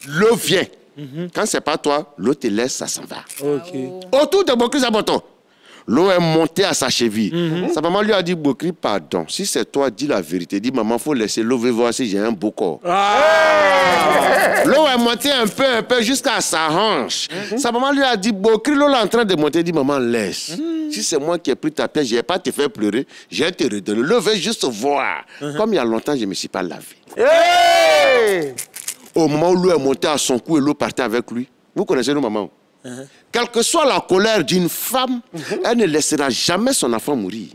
L'eau vient. Quand c'est pas toi, l'eau te laisse, ça s'en va. Autour de Bokri Zaboto, l'eau est montée à sa cheville. Sa maman lui a dit, Bokri, pardon. Si c'est toi, dis la vérité. Dis, maman, il faut laisser l'eau voir si j'ai un beau corps. L'eau est montée un peu jusqu'à sa hanche. Sa maman lui a dit, Bokri, l'eau est en train de monter. Dis, maman, laisse. Si c'est moi qui ai pris ta pièce, je ne vais pas te faire pleurer. Je vais te redonner. L'eau veut juste voir. Comme il y a longtemps, je ne me suis pas lavé. Au moment où l'eau est montée à son cou et l'eau partait avec lui. Vous connaissez nous, maman? Quelle que soit la colère d'une femme, elle ne laissera jamais son enfant mourir.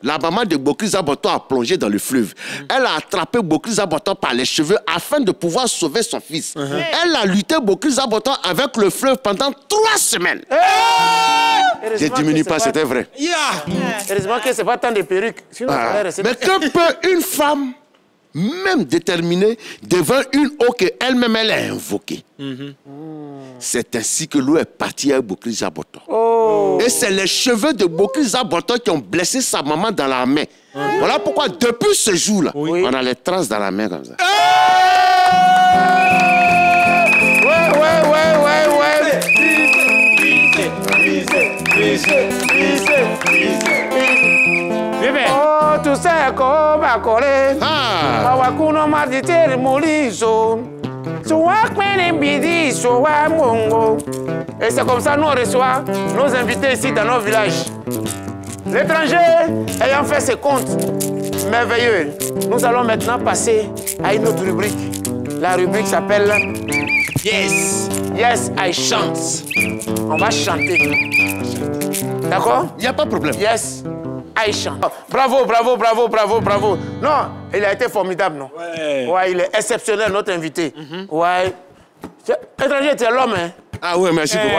La maman de Bokri Zaboto a plongé dans le fleuve. Elle a attrapé Bokri Zaboto par les cheveux afin de pouvoir sauver son fils. Elle a lutté Bokri Zaboto avec le fleuve pendant 3 semaines. Je ne diminue pas, c'était vrai. Heureusement que ce n'est pas tant de perruques. Sinon, mais que peut une femme, même déterminée, devant une eau qu'elle-même elle a invoquée? C'est ainsi que l'eau est partie à Bokri Zaboto. Et c'est les cheveux de Bokri Zaboto qui ont blessé sa maman dans la main. Voilà pourquoi, depuis ce jour-là, on a les traces dans la main comme ça. Oh, tu sais comment va coller. Wakuno Martite Moliso. Et c'est comme ça que nous reçoit nos invités ici dans nos villages. L'étranger ayant fait ses comptes merveilleux, nous allons maintenant passer à une autre rubrique. La rubrique s'appelle Yes, Yes, I chante. On va chanter. D'accord? Il n'y a pas de problème. Yes, I chante. Bravo, bravo, bravo, bravo, bravo. Non, il a été formidable, non? Ouais, il est exceptionnel, notre invité. Ouais. Étranger, tu es l'homme, hein? Ah oui, merci beaucoup.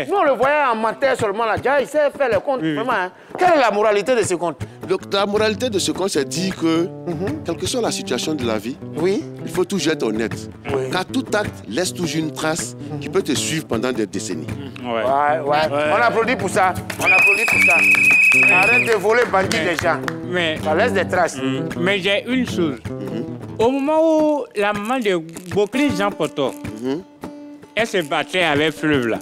Nous, on le voyait en matière seulement là. Déjà, il sait faire les comptes, vraiment. Hein? Quelle est la moralité de ce compte? La moralité de ce compte, c'est dire que, quelle que soit la situation de la vie, il faut toujours être honnête. Car tout acte laisse toujours une trace qui peut te suivre pendant des décennies. On applaudit pour ça. On applaudit pour ça. Arrête de voler, bandit les gens. Ça laisse des traces. Mais j'ai une chose. Au moment où la maman de Bokri Zaboto, elle se battait avec le fleuve là.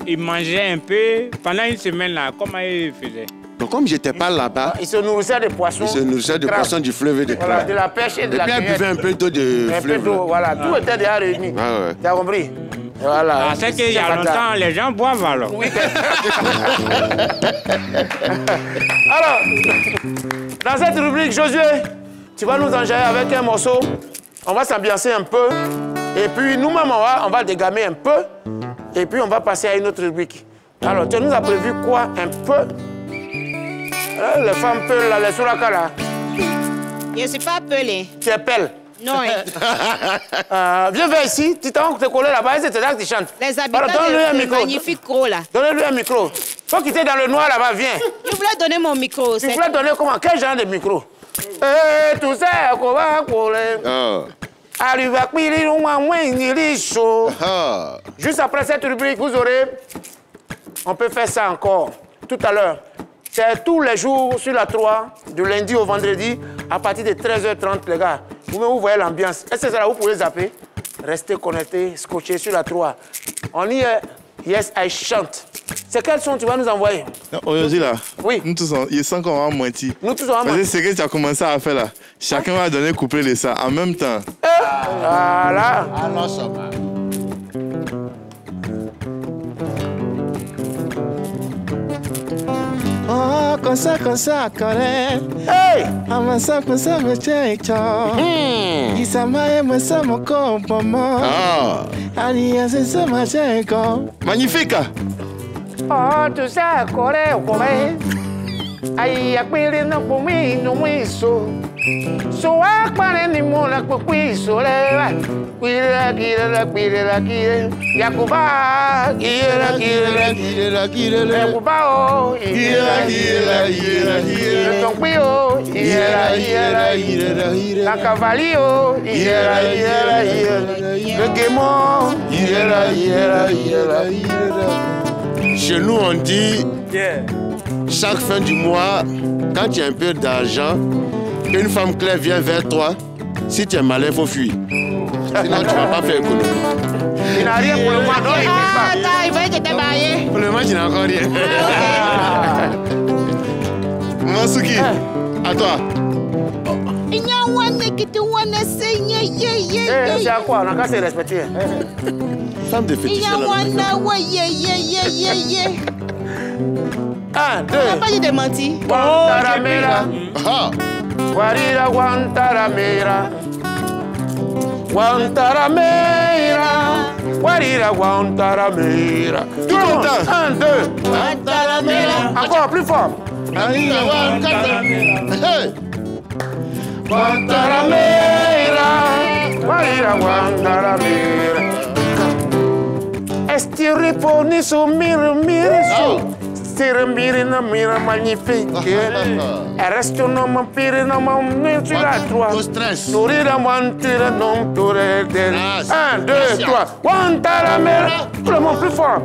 Il mangeait un peu. Pendant une semaine là, comment il faisait? Donc comme j'étais pas là-bas... Il se nourrissait de poissons. Il se nourrissait de poissons du fleuve et de crabes. De la pêche et de la cueillette. Et puis il buvait un peu d'eau de fleuve. Un peu d'eau, voilà. Tout était déjà réuni. Tu as compris? Voilà. Ah, c'est qu'il y a longtemps, les gens boivent alors. Oui. Alors, dans cette rubrique, Josué, tu vas nous enjailler avec un morceau. On va s'ambiancer un peu. Et puis nous-mêmes, on va dégamer un peu. Et puis on va passer à une autre rubrique. Alors, tu nous as prévu quoi un peu? Les femmes peulent là, les sourakas là. Je ne suis pas pelée. Tu es pelle? Non. Viens vers ici, tu t'en te coller là-bas, c'est là que tu chantes. Les habitants de magnifique gros là. Donnez-lui un micro. Faut quitter dans le noir là-bas, viens. Je voulais donner mon micro. Tu voulais donner comment? Quel genre de micro? Tout ça, qu'on va coller. Juste après cette rubrique, vous aurez... On peut faire ça encore, tout à l'heure. C'est tous les jours sur la 3, du lundi au vendredi, à partir de 13h30, les gars. Vous voyez l'ambiance. Est-ce que ça là, vous pouvez zapper? Restez connectés, scotchés sur la 3. On y est. Yes, I chante. C'est quel son tu vas nous envoyer? Aujourd'hui là, oui. Nous tous, il sent qu'on va mentir. Nous tous, on va mentir. C'est ce que tu as commencé à faire là. Chacun va donner couplet de ça en même temps. Voilà. Alors ça va. Oh, comme ça, connaît. Hey! Avançant comme ça, me tient. Il s'amaille, moi, ça, mon corps, maman. Alliance, c'est ça, ma tient. Magnifique! Oh, tout ça, coré, coré. Aïe, à pire, non, pour moi, non, oui, so. So, à part les mots, là, pour qui, so, là. Kira, Yakuba, Yakuba, oh, la cavalio, le guémon, Chez nous, on dit, chaque fin du mois, quand tu as un peu d'argent, une femme claire vient vers toi. Si tu es malin, il faut fuir. Sinon, tu ne vas pas faire économie. Il n'a rien pour le moment, non, il ne pas. Attends, il va te débarrer. Pour le moment, tu n'as encore rien. Masuki, à toi. C'est à quoi? On n'a qu'à se respecter. Femme de fétiche. 1, 2. On n'a pas dit de mentir. Guantaramera. Guarira, Guantaramera. Guantaramera. Guarira, Guantaramera. Tout le monde. 1, 2. Guantaramera. Encore plus fort. Guantaramera. Guarira, Guantaramera. Estiriponi su mira, mira su. Mira, mira, magnifique. Reste non m'empire, non m'emmène sur la 3. Nourrir la mentire, non, tout le 1, 2, 3. Guantaramera. Tout le monde plus fort.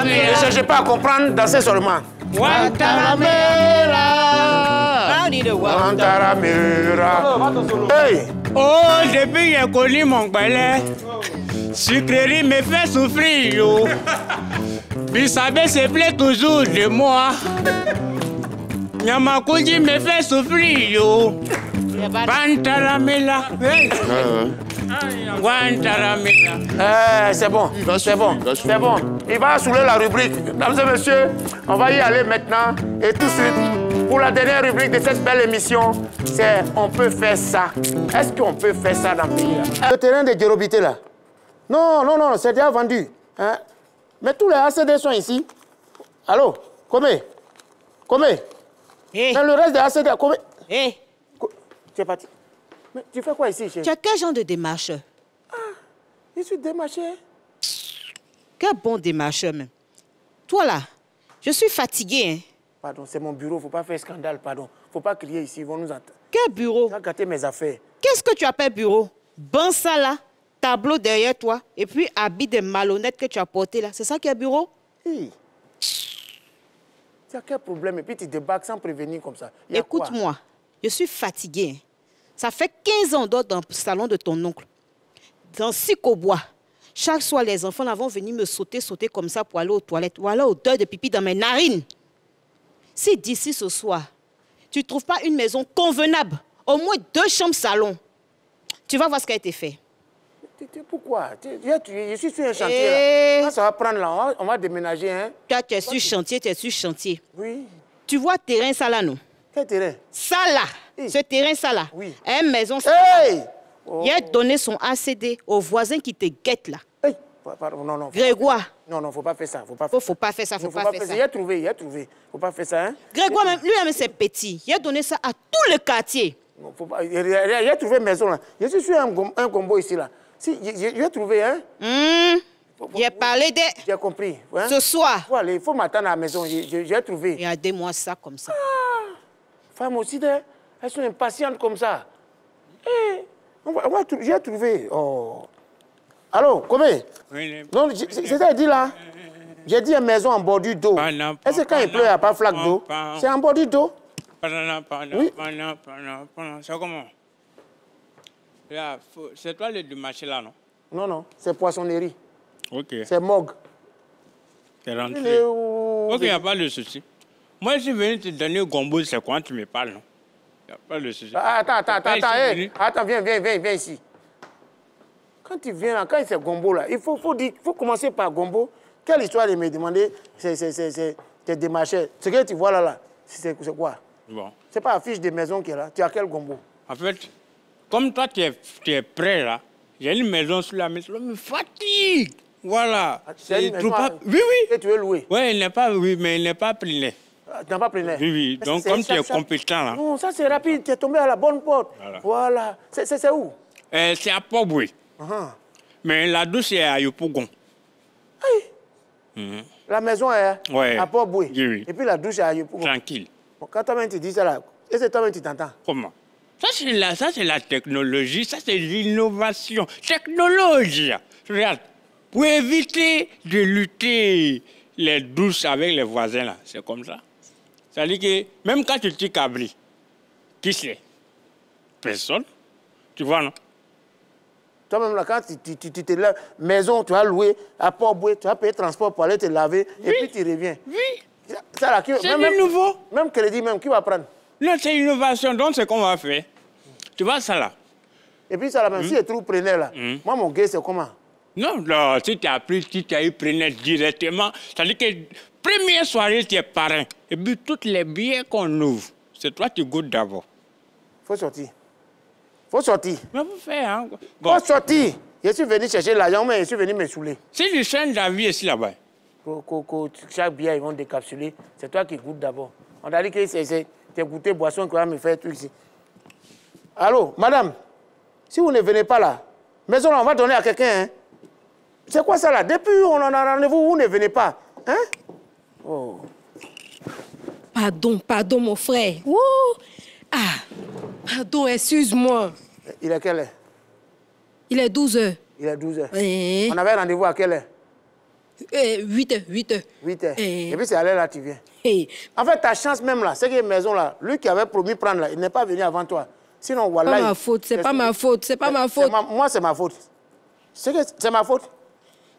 Ne cherchez pas à comprendre, dansez seulement. Guantaramera. Guantaramera. Hey! Oh, depuis que j'ai connu mon balai, sucrerie me fait souffrir, yo. Vous savez, se plaît toujours de moi. Yamakuji me fait souffrir, yo. Guantaramela. Guantaramela. C'est bon, c'est bon, c'est bon. Il va soulever la rubrique. Mesdames et messieurs, on va y aller maintenant. Et tout de suite, pour la dernière rubrique de cette belle émission, c'est on peut faire ça. Est-ce qu'on peut faire ça dans le pays? Le terrain de Djerobité là? Non, non, non, c'est déjà vendu. Hein? Mais tous les ACD sont ici. Allô? Combien? Combien? Hey. Mais le reste des ACD, combien? Hey. Tu es parti. Mais tu fais quoi ici, chérie? Tu as quel genre de démarcheur? Ah, je suis démarcheur. Quel bon démarcheur même. Toi là, je suis fatiguée. Hein? Pardon, c'est mon bureau, faut pas faire scandale, pardon. Faut pas crier ici, ils vont nous entendre. Quel bureau? Tu as gâté mes affaires. Qu'est-ce que tu appelles bureau? Ben ça là, tableau derrière toi, et puis habit de malhonnête que tu as porté là. C'est ça qui est bureau? Hey. Tu as quel problème? Et puis tu débarques sans prévenir comme ça. Écoute-moi, je suis fatiguée. Hein? Ça fait 15 ans d'or dans le salon de ton oncle. Dans Sikobois. Chaque soir, les enfants là vont venir me sauter comme ça pour aller aux toilettes. Ou alors odeur de pipi dans mes narines. si d'ici ce soir, tu ne trouves pas une maison convenable, au moins 2 chambres salon, tu vas voir ce qui a été fait. Pourquoi? Je suis sur un chantier. Là. Ça va prendre là, on va déménager. Hein? Toi, tu es sur chantier, tu es sur chantier. Oui. Tu vois terrain ça là, non? Quel terrain? Ça là, ce terrain ça là. Oui. Une maison ça. Hey! Il a donné son ACD aux voisins qui te guettent là. Hey! Non. Grégoire. Non, faut pas faire ça. Faut pas faire ça. Faut pas faire ça. Il a trouvé. Faut pas faire ça. Hein? Grégoire, lui-même, c'est petit. Il a donné ça à tout le quartier. Non, faut pas. Il a trouvé maison là. Je suis sur un combo ici là. Si, il a trouvé, hein? J'ai parlé de... J'ai compris. Hein? Ce soir. Il faut m'attendre à la maison. J'ai trouvé. Regardez-moi ça comme ça. Femmes aussi, elles sont impatientes comme ça. J'ai trouvé. Oh. Allô, combien? Non, c'est dit là. J'ai dit une maison en bordure d'eau. Est-ce que quand il pleut, il n'y a pas de flaque d'eau? C'est en bordure d'eau? Oui. C'est comment? C'est toi le du marché là, non? Non, c'est poissonnerie. Ok. C'est Mog. C'est rentré. Ok, il n'y a pas de souci. Moi, je suis venu te donner gombo, c'est quand tu me parles, non? Il n'y a pas de souci. Attends, viens ici. Quand tu viens là, quand c'est gombo là, il faut commencer par gombo. Quelle histoire de me demander, c'est démarché. Ce que tu vois là, c'est quoi? Bon. C'est pas la fiche de maison qui est là. Tu as quel gombo? En fait, comme toi, tu es prêt là, j'ai une maison sur la maison, me fatigue. Voilà. C'est trop pas... Oui. Et tu veux louer? Oui, mais il n'est pas plein. Tu n'as pas plein? Oui. Donc, comme tu es compétent là. Non, ça c'est rapide. Tu es tombé à la bonne porte. Voilà. C'est où? C'est à Port-Boué. Mais la douche est à Yopougon. La maison est à Port-Boué. Oui. Et puis la douche est à Yopougon. Tranquille. Quand toi-même tu dis ça là, est-ce que toi-même tu t'entends? Comment? Ça c'est la technologie, ça c'est l'innovation. Technologie. Regarde, pour éviter de lutter les douches avec les voisins là, c'est comme ça. C'est-à-dire que même quand tu t'y cabris, qui c'est? Personne. Tu vois, non? Toi-même, là, quand tu te lèves, maison, tu as loué, à Port-Boué, tu as payé transport pour aller te laver, et puis tu reviens. Oui. Ça, là, c'est nouveau. Même crédit, qui va prendre? Non, c'est innovation, donc c'est qu'on va faire. Tu vois ça là? Et puis ça là, même si je trouve preneur là, moi mon gars, c'est comment? Non, si tu as pris, si tu as eu preneur directement, c'est-à-dire que première soirée, tu es parrain. Et puis toutes les billets qu'on ouvre, c'est toi qui goûtes d'abord. Faut sortir. Mais vous faites, hein? Bon. Faut sortir. Je suis venu chercher l'argent, mais je suis venu me saouler. Si tu changes d'avis ici là-bas. Chaque billet, ils vont décapsuler. C'est toi qui goûtes d'abord. On a dit que c'est goûter boisson qui va me faire tout ici. Allô, madame, si vous ne venez pas là, maison là, on va donner à quelqu'un. Hein? C'est quoi ça là? Depuis on en a rendez-vous, vous ne venez pas. Hein? Oh. Pardon, mon frère. Ouh. Pardon, excuse-moi. Il est quelle heure? Il est 12h. Il est 12h. On avait rendez-vous à quelle heure? 8h. 8h. Et puis c'est à l'heure là tu viens. En fait, ta chance même là, c'est que maison là, lui qui avait promis prendre là, il n'est pas venu avant toi. Sinon, voilà. C'est pas ma faute, c'est pas ma faute, c'est pas ma faute. Moi, c'est ma faute. C'est ma faute.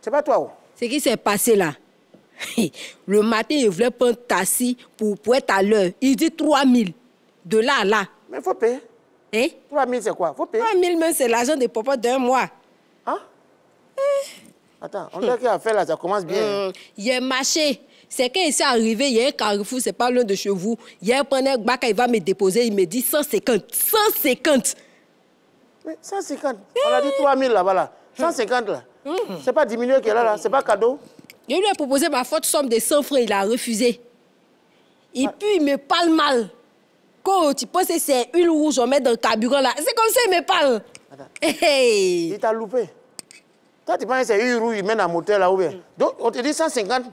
C'est pas toi. Ce qui s'est passé là. Le matin, il voulait prendre taxi pour être à l'heure. Il dit 3 000. De là à là. Mais il faut payer. 3 000, c'est quoi? Faut payer. 3 000, mais c'est l'argent de papa d'un mois. Hein? Attends, on dirait qu'il a fait là, ça commence bien. Il est marché. C'est quand il s'est arrivé, il y a un carrefour, c'est pas loin de chez vous. Il y a un preneur bac, il va me déposer, il me dit 150. 150. Mais 150? On a dit 3 000 là-bas là. 150 là. C'est pas diminué qu'il a là, c'est pas cadeau. Je lui ai proposé ma forte somme de 100 francs, il a refusé. Et puis il me parle mal. Quand tu penses que c'est huile rouge, on met dans le carburant là. C'est comme ça il me parle. Il t'a loupé. Toi, tu penses que c'est huile rouge, il mène un moteur là ou bien. Donc on te dit 150.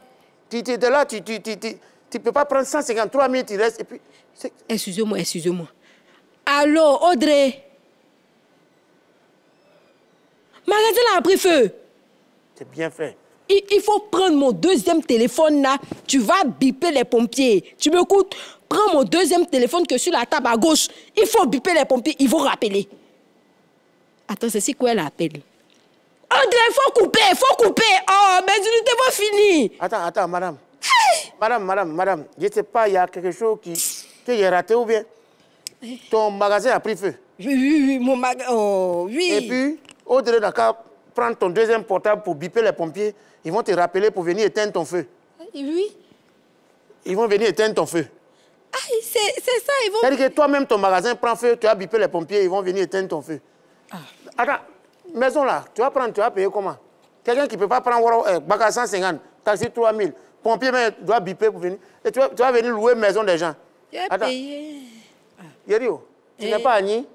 Tu es là, tu peux pas prendre 153 000, tu restes et puis... Excusez-moi. Allô, Audrey? Magasin a pris feu. C'est bien fait. Il faut prendre mon deuxième téléphone là. Tu vas biper les pompiers. Tu m'écoutes? Prends mon deuxième téléphone que sur la table à gauche. Il faut biper les pompiers. Ils vont rappeler. Attends, c'est quoi l'appel? André, faut couper. Oh, mais je ne t'ai pas fini. Attends, madame. Hey! Madame, je ne sais pas, il y a quelque chose qui est raté ou bien ton magasin a pris feu. Oui, mon magasin. Oh, oui. Et puis, au-delà d'accord, prendre ton deuxième portable pour biper les pompiers, ils vont te rappeler pour venir éteindre ton feu. Oui. Ils vont venir éteindre ton feu. Ah, c'est ça, ils vont... C'est-à-dire que toi-même, ton magasin prend feu, tu as bipé les pompiers, ils vont venir éteindre ton feu. Ah. Attends, maison là, tu vas payer comment? Quelqu'un qui ne peut pas prendre bac 150, taxi 3000, pompier doit biper pour venir. Et tu vas venir louer maison des gens. Tu as payé. Yerio, tu n'es pas Agni?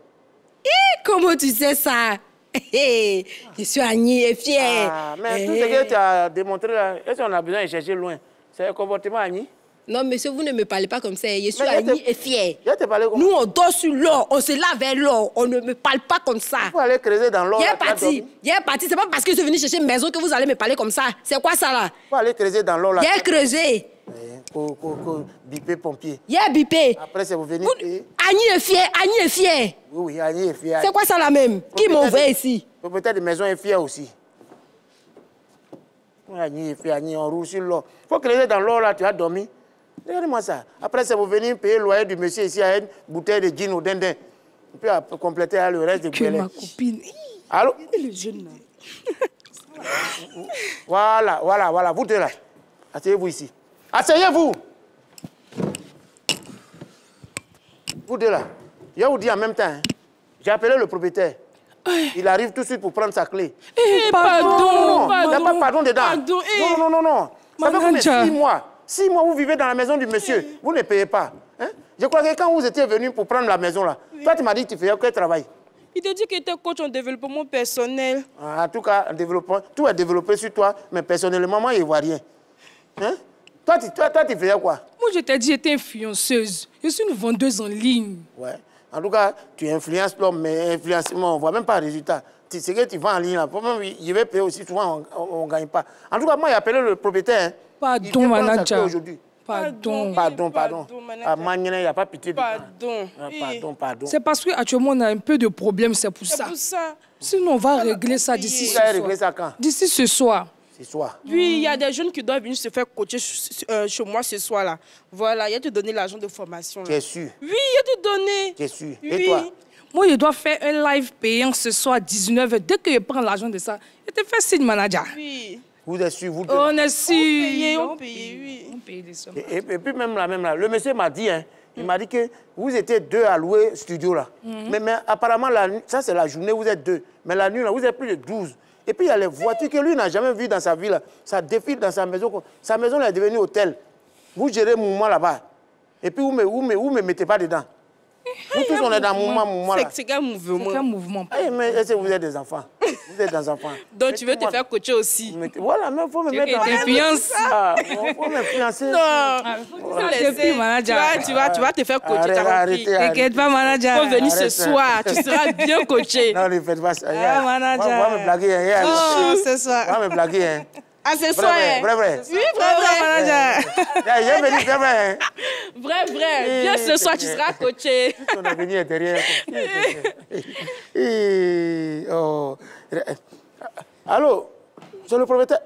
Comment tu sais ça? Je suis Agni et fière. Ah, mais tout ce que tu as démontré là, est-ce qu'on a besoin de chercher loin? C'est un comportement Agni? Non, monsieur, vous ne me parlez pas comme ça. Je suis Agni et fière. Nous, on dort sur l'or, on se lave avec l'or. On ne me parle pas comme ça. Il faut aller creuser dans l'or. Il est parti. C'est pas parce que je suis venu chercher une maison que vous allez me parler comme ça. C'est quoi ça là? Il faut aller creuser dans l'or là. Il est creusé. Bipé pompier. Il est bipé. Après, c'est vous venir. Agni est fier. Oui, Agni est fier. C'est quoi ça là même? Qui m'a envoyé ici? Peut-être des maisons est fière aussi. Agni est fier, Agni, on roule sur l'or. Il faut creuser dans l'or là, tu as dormi. Regardez-moi ça. Après, c'est vous venir payer le loyer du monsieur ici à une bouteille de gin au dindin. On peut compléter le reste de bouteilles. Que ma copine. Allô? Le jeune là. Voilà. Vous deux là. Asseyez-vous ici. Asseyez-vous. Vous deux là. Je vais vous dire en même temps. Hein. J'ai appelé le propriétaire. Il arrive tout de suite pour prendre sa clé. Pardon. Il n'y a pas de pardon dedans. Non. Ça fait combien? 6 mois. 6 mois, vous vivez dans la maison du monsieur. Vous ne payez pas. Hein? Je crois que quand vous étiez venu pour prendre la maison là, toi tu m'as dit que tu faisais quel travail? Il t'a dit qu'il était coach en développement personnel. En tout cas, en développement, tout est développé sur toi, mais personnellement, moi, je ne vois rien. Hein? Toi, tu faisais quoi? Moi, je t'ai dit que j'étais influenceuse. Je suis une vendeuse en ligne. Ouais. En tout cas, tu influences l'homme, mais influencement, on ne voit même pas le résultat. C'est que tu vends en ligne là. Je vais payer aussi, souvent, on ne gagne pas. En tout cas, moi, j'ai appelé le propriétaire. Hein. Pardon, manager. Pardon. À Magnan, il n'y a pas pitié de pardon. C'est parce qu'actuellement, on a un peu de problème, c'est pour ça. Sinon, on va régler ça d'ici ce soir. Vous allez régler ça quand? D'ici ce soir. Ce soir. Oui, il y a des jeunes qui doivent venir se faire coacher chez moi ce soir-là. Voilà, il y a te donner l'argent de formation. Tu es sûr? Oui, il y a te donner. Tu es sûr? Oui. Et toi? Moi, je dois faire un live payant ce soir à 19h. Dès que je prends l'argent de ça, je te fais signe, manager. Oui. Vous êtes sûr? Vous on est sûr. On paye, oui. On paye des sommes. Et puis même là, le monsieur m'a dit, hein, il m'a dit que vous étiez 2 à louer studio là. Mais apparemment, ça c'est la journée, vous êtes 2. Mais la nuit, là, vous êtes plus de 12. Et puis il y a les voitures que lui n'a jamais vues dans sa vie là. Ça défile dans sa maison. Sa maison là, est devenue hôtel. Vous gérez mouvement là-bas. Et puis vous me mettez pas dedans. Nous tous, on est dans mouvement là. C'est quel mouvement? C'est quel mouvement? Mais est-ce que vous êtes des enfants? Vous êtes des enfants. Donc tu veux te faire coacher aussi? Voilà, mais il faut me mettre dans l'influence. Il faut m'influencer. Non, c'est manager. Tu vas te faire coacher. T'inquiète pas, manager. Il faut venir ce soir. Tu seras bien coaché. Non, ne faites pas ça. Manager. On va me blaguer. Oh, c'est ça. On va me blaguer. Ah, c'est ça, hein? Vrai. Oui, vrai, manager. J'ai venu faire vrai. Vrai. Viens ce soir, tu seras coaché. Ton avenir est derrière. Allô, c'est le propriétaire.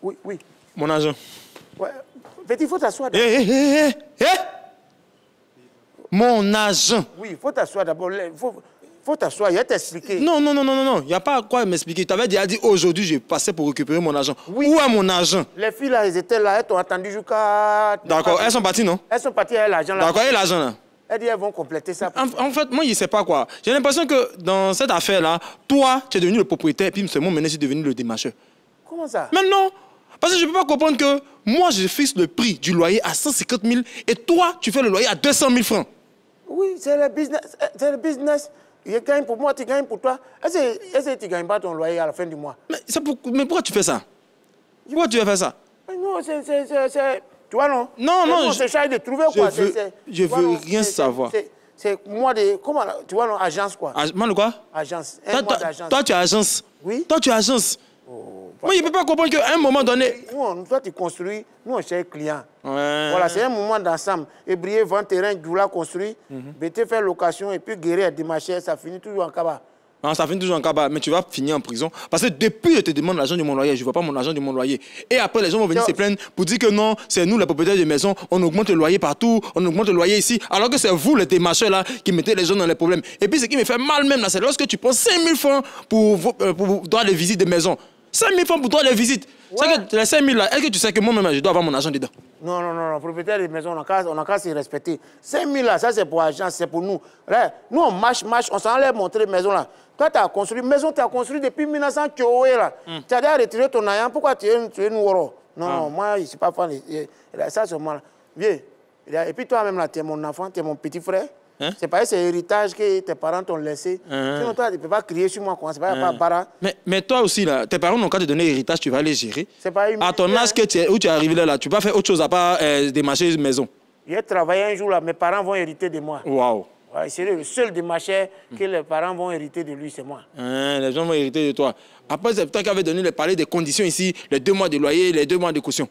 Oui. Mon agent. Ouais. Petit, il faut t'asseoir. Mon agent. Oui, il faut t'asseoir d'abord. Faut t'asseoir, il va t'expliquer. Non. Il n'y a pas à quoi m'expliquer. Tu avais déjà dit aujourd'hui, je passais pour récupérer mon argent. Oui. Où est mon argent? Les filles là, elles étaient là, elles t'ont attendu jusqu'à... D'accord, elles sont parties, non? Elles sont parties avec l'argent là. D'accord, et l'argent là? Elles disent elles vont compléter ça. En fait, moi, je ne sais pas quoi. J'ai l'impression que dans cette affaire-là, toi, tu es devenu le propriétaire, et puis seulement maintenant, je suis devenu le démarcheur. Comment ça? Mais non! Parce que je ne peux pas comprendre que moi, je fixe le prix du loyer à 150 000 et toi, tu fais le loyer à 200 000 francs. Oui, c'est le business. Je gagne pour moi, tu gagnes pour toi. Est-ce que tu ne gagnes pas ton loyer à la fin du mois? Mais pourquoi tu fais ça? Pourquoi tu veux faire ça? Non, c'est... Tu vois, non? Non. Je cherche de trouver quoi. Je veux rien savoir. C'est moi de... Comment? Tu vois, non? Agence, quoi. Moi, de quoi? Agence. Toi, tu es agence. Oui. Toi, tu es agence. Moi, je ne peux pas comprendre qu'à un moment donné... Toi, tu construis. Nous, on cherche client. Ouais. Voilà, c'est un moment d'ensemble. Ébrier, vendre terrain, Doula construit, BT faire location et puis guérir, démarcher, ça finit toujours en cabas. Ça finit toujours en cabas, mais tu vas finir en prison. Parce que depuis, je te demande l'argent de mon loyer, je ne vois pas mon argent de mon loyer. Et après, les gens vont venir se plaindre pour dire que non, c'est nous, les propriétaires de maisons, on augmente le loyer partout, on augmente le loyer ici, alors que c'est vous, les démarcheurs là, qui mettez les gens dans les problèmes. Et puis, ce qui me fait mal même là, c'est lorsque tu prends 5 000 francs pour droit de visite de maison. 5 000 francs pour droit de visite. Ouais. C'est que les 5 000 là, est-ce que tu sais que moi-même, je dois avoir mon argent dedans? Non, propriétaire de maison, on n'a qu'à se respecter. 5 000 là, ça c'est pour l'argent, c'est pour nous. Là, nous on marche, on s'en allait montrer maison là. Toi, tu as construit, maison, tu as construit depuis 1900 là. Tu as déjà retiré ton ayant, pourquoi tu es nouro? Non, moi, je ne suis pas fan. Ça, c'est moi. Viens. Et puis toi-même là, tu es mon enfant, tu es mon petit frère. C'est pas c'est l'héritage que tes parents t'ont laissé. Sinon, toi, tu ne peux pas crier sur moi, c'est pas para. Mais toi aussi, là, tes parents n'ont qu'à te donner l'héritage, tu vas les gérer. Pas à ton âge où tu es arrivé là, tu vas faire autre chose à part démarcher une maison. J'ai travaillé un jour là, mes parents vont hériter de moi. Waouh. Ouais, c'est le seul démarcheur que les parents vont hériter de lui, c'est moi. Les gens vont hériter de toi. Après, c'est toi qui avais donné les parler des conditions ici, les 2 mois de loyer, les 2 mois de caution.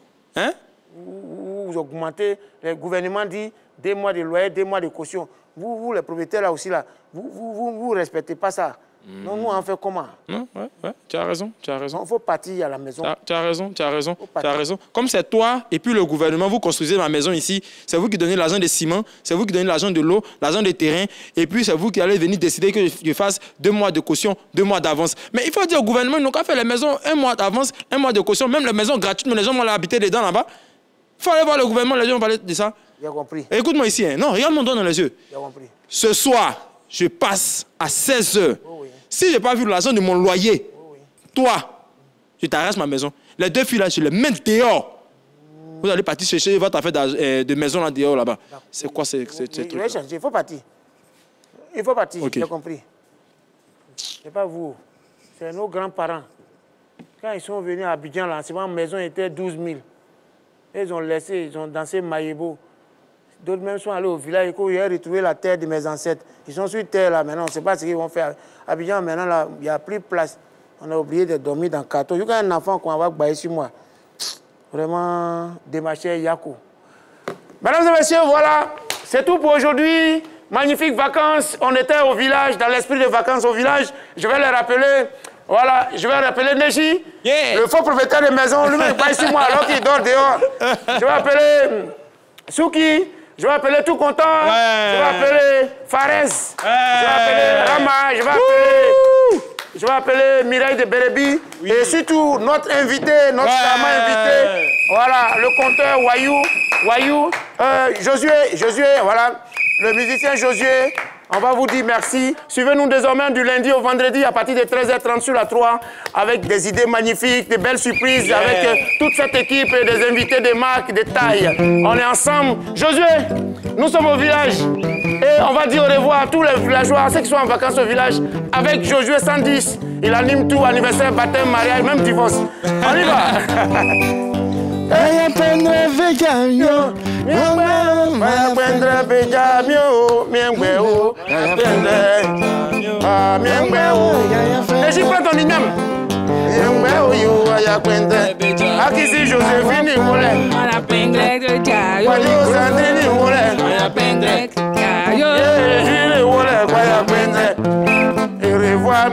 Vous augmentez, le gouvernement dit 2 mois de loyer, 2 mois de caution. Vous les propriétaires là aussi, là, vous respectez pas ça. Non, nous, on fait comment? Non, ouais, tu as raison, tu as raison. Il faut partir à la maison. Tu as raison. Comme c'est toi et puis le gouvernement, vous construisez ma maison ici, c'est vous qui donnez l'argent des ciments, c'est vous qui donnez l'argent de l'eau, l'argent des terrains, et puis c'est vous qui allez venir décider que je fasse 2 mois de caution, 2 mois d'avance. Mais il faut dire au gouvernement, ils n'ont qu'à faire les maisons 1 mois d'avance, 1 mois de caution, même les maisons gratuites, mais les gens vont aller habiter dedans là-bas. Il faut aller voir le gouvernement, les gens vont parler de ça. J'ai compris. Écoute-moi ici, hein. Non, regarde mon doigt dans les yeux. J'ai compris. Ce soir, je passe à 16 h. Si je n'ai pas vu l'argent de mon loyer, toi, je t'arrache ma maison. Les 2 filles là, je les mets dehors. Vous allez partir chercher votre affaire de maison là dehors là-bas. C'est quoi ces trucs? Il faut partir. Il faut partir, j'ai compris. Ce n'est pas vous, c'est nos grands-parents. Quand ils sont venus à Abidjan, la maison était 12 000. Ils ont laissé, ils ont dansé Maïbo. D'autres même sont allés au village, ils ont retrouvé la terre de mes ancêtres. Ils sont sur terre là maintenant, on ne sait pas ce qu'ils vont faire. Abidjan maintenant, là, il n'y a plus de place. On a oublié de dormir dans le carton. Il y a un enfant qu'on va bailler sur moi. Vraiment, démarché Yako. Mesdames et messieurs, voilà, c'est tout pour aujourd'hui. Magnifiques vacances. On était au village, dans l'esprit de vacances au village. Je vais les rappeler. Voilà, je vais rappeler Neji, le faux propriétaire de maison. Lui-même, il baille sur moi alors qu'il dort dehors. Je vais appeler Souki. Je vais appeler Tout Content, je vais appeler Fares, je vais appeler Rama, je vais appeler Mireille de Bérébi, et surtout notre invité, notre charmant invité, voilà, le conteur Wayou, Josué, voilà, le musicien Josué. On va vous dire merci. Suivez-nous désormais du lundi au vendredi à partir de 13h30 sur la 3 avec des idées magnifiques, des belles surprises avec toute cette équipe et des invités de marque, de taille. On est ensemble. Josué, nous sommes au village et on va dire au revoir à tous les villageois, ceux qui sont en vacances au village avec Josué 110. Il anime tout, anniversaire, baptême, mariage, même divorce. On y va. Et j'y prends ton igname. Akisi Joséphine Moulin. Sandrine Moulin. Et revoir,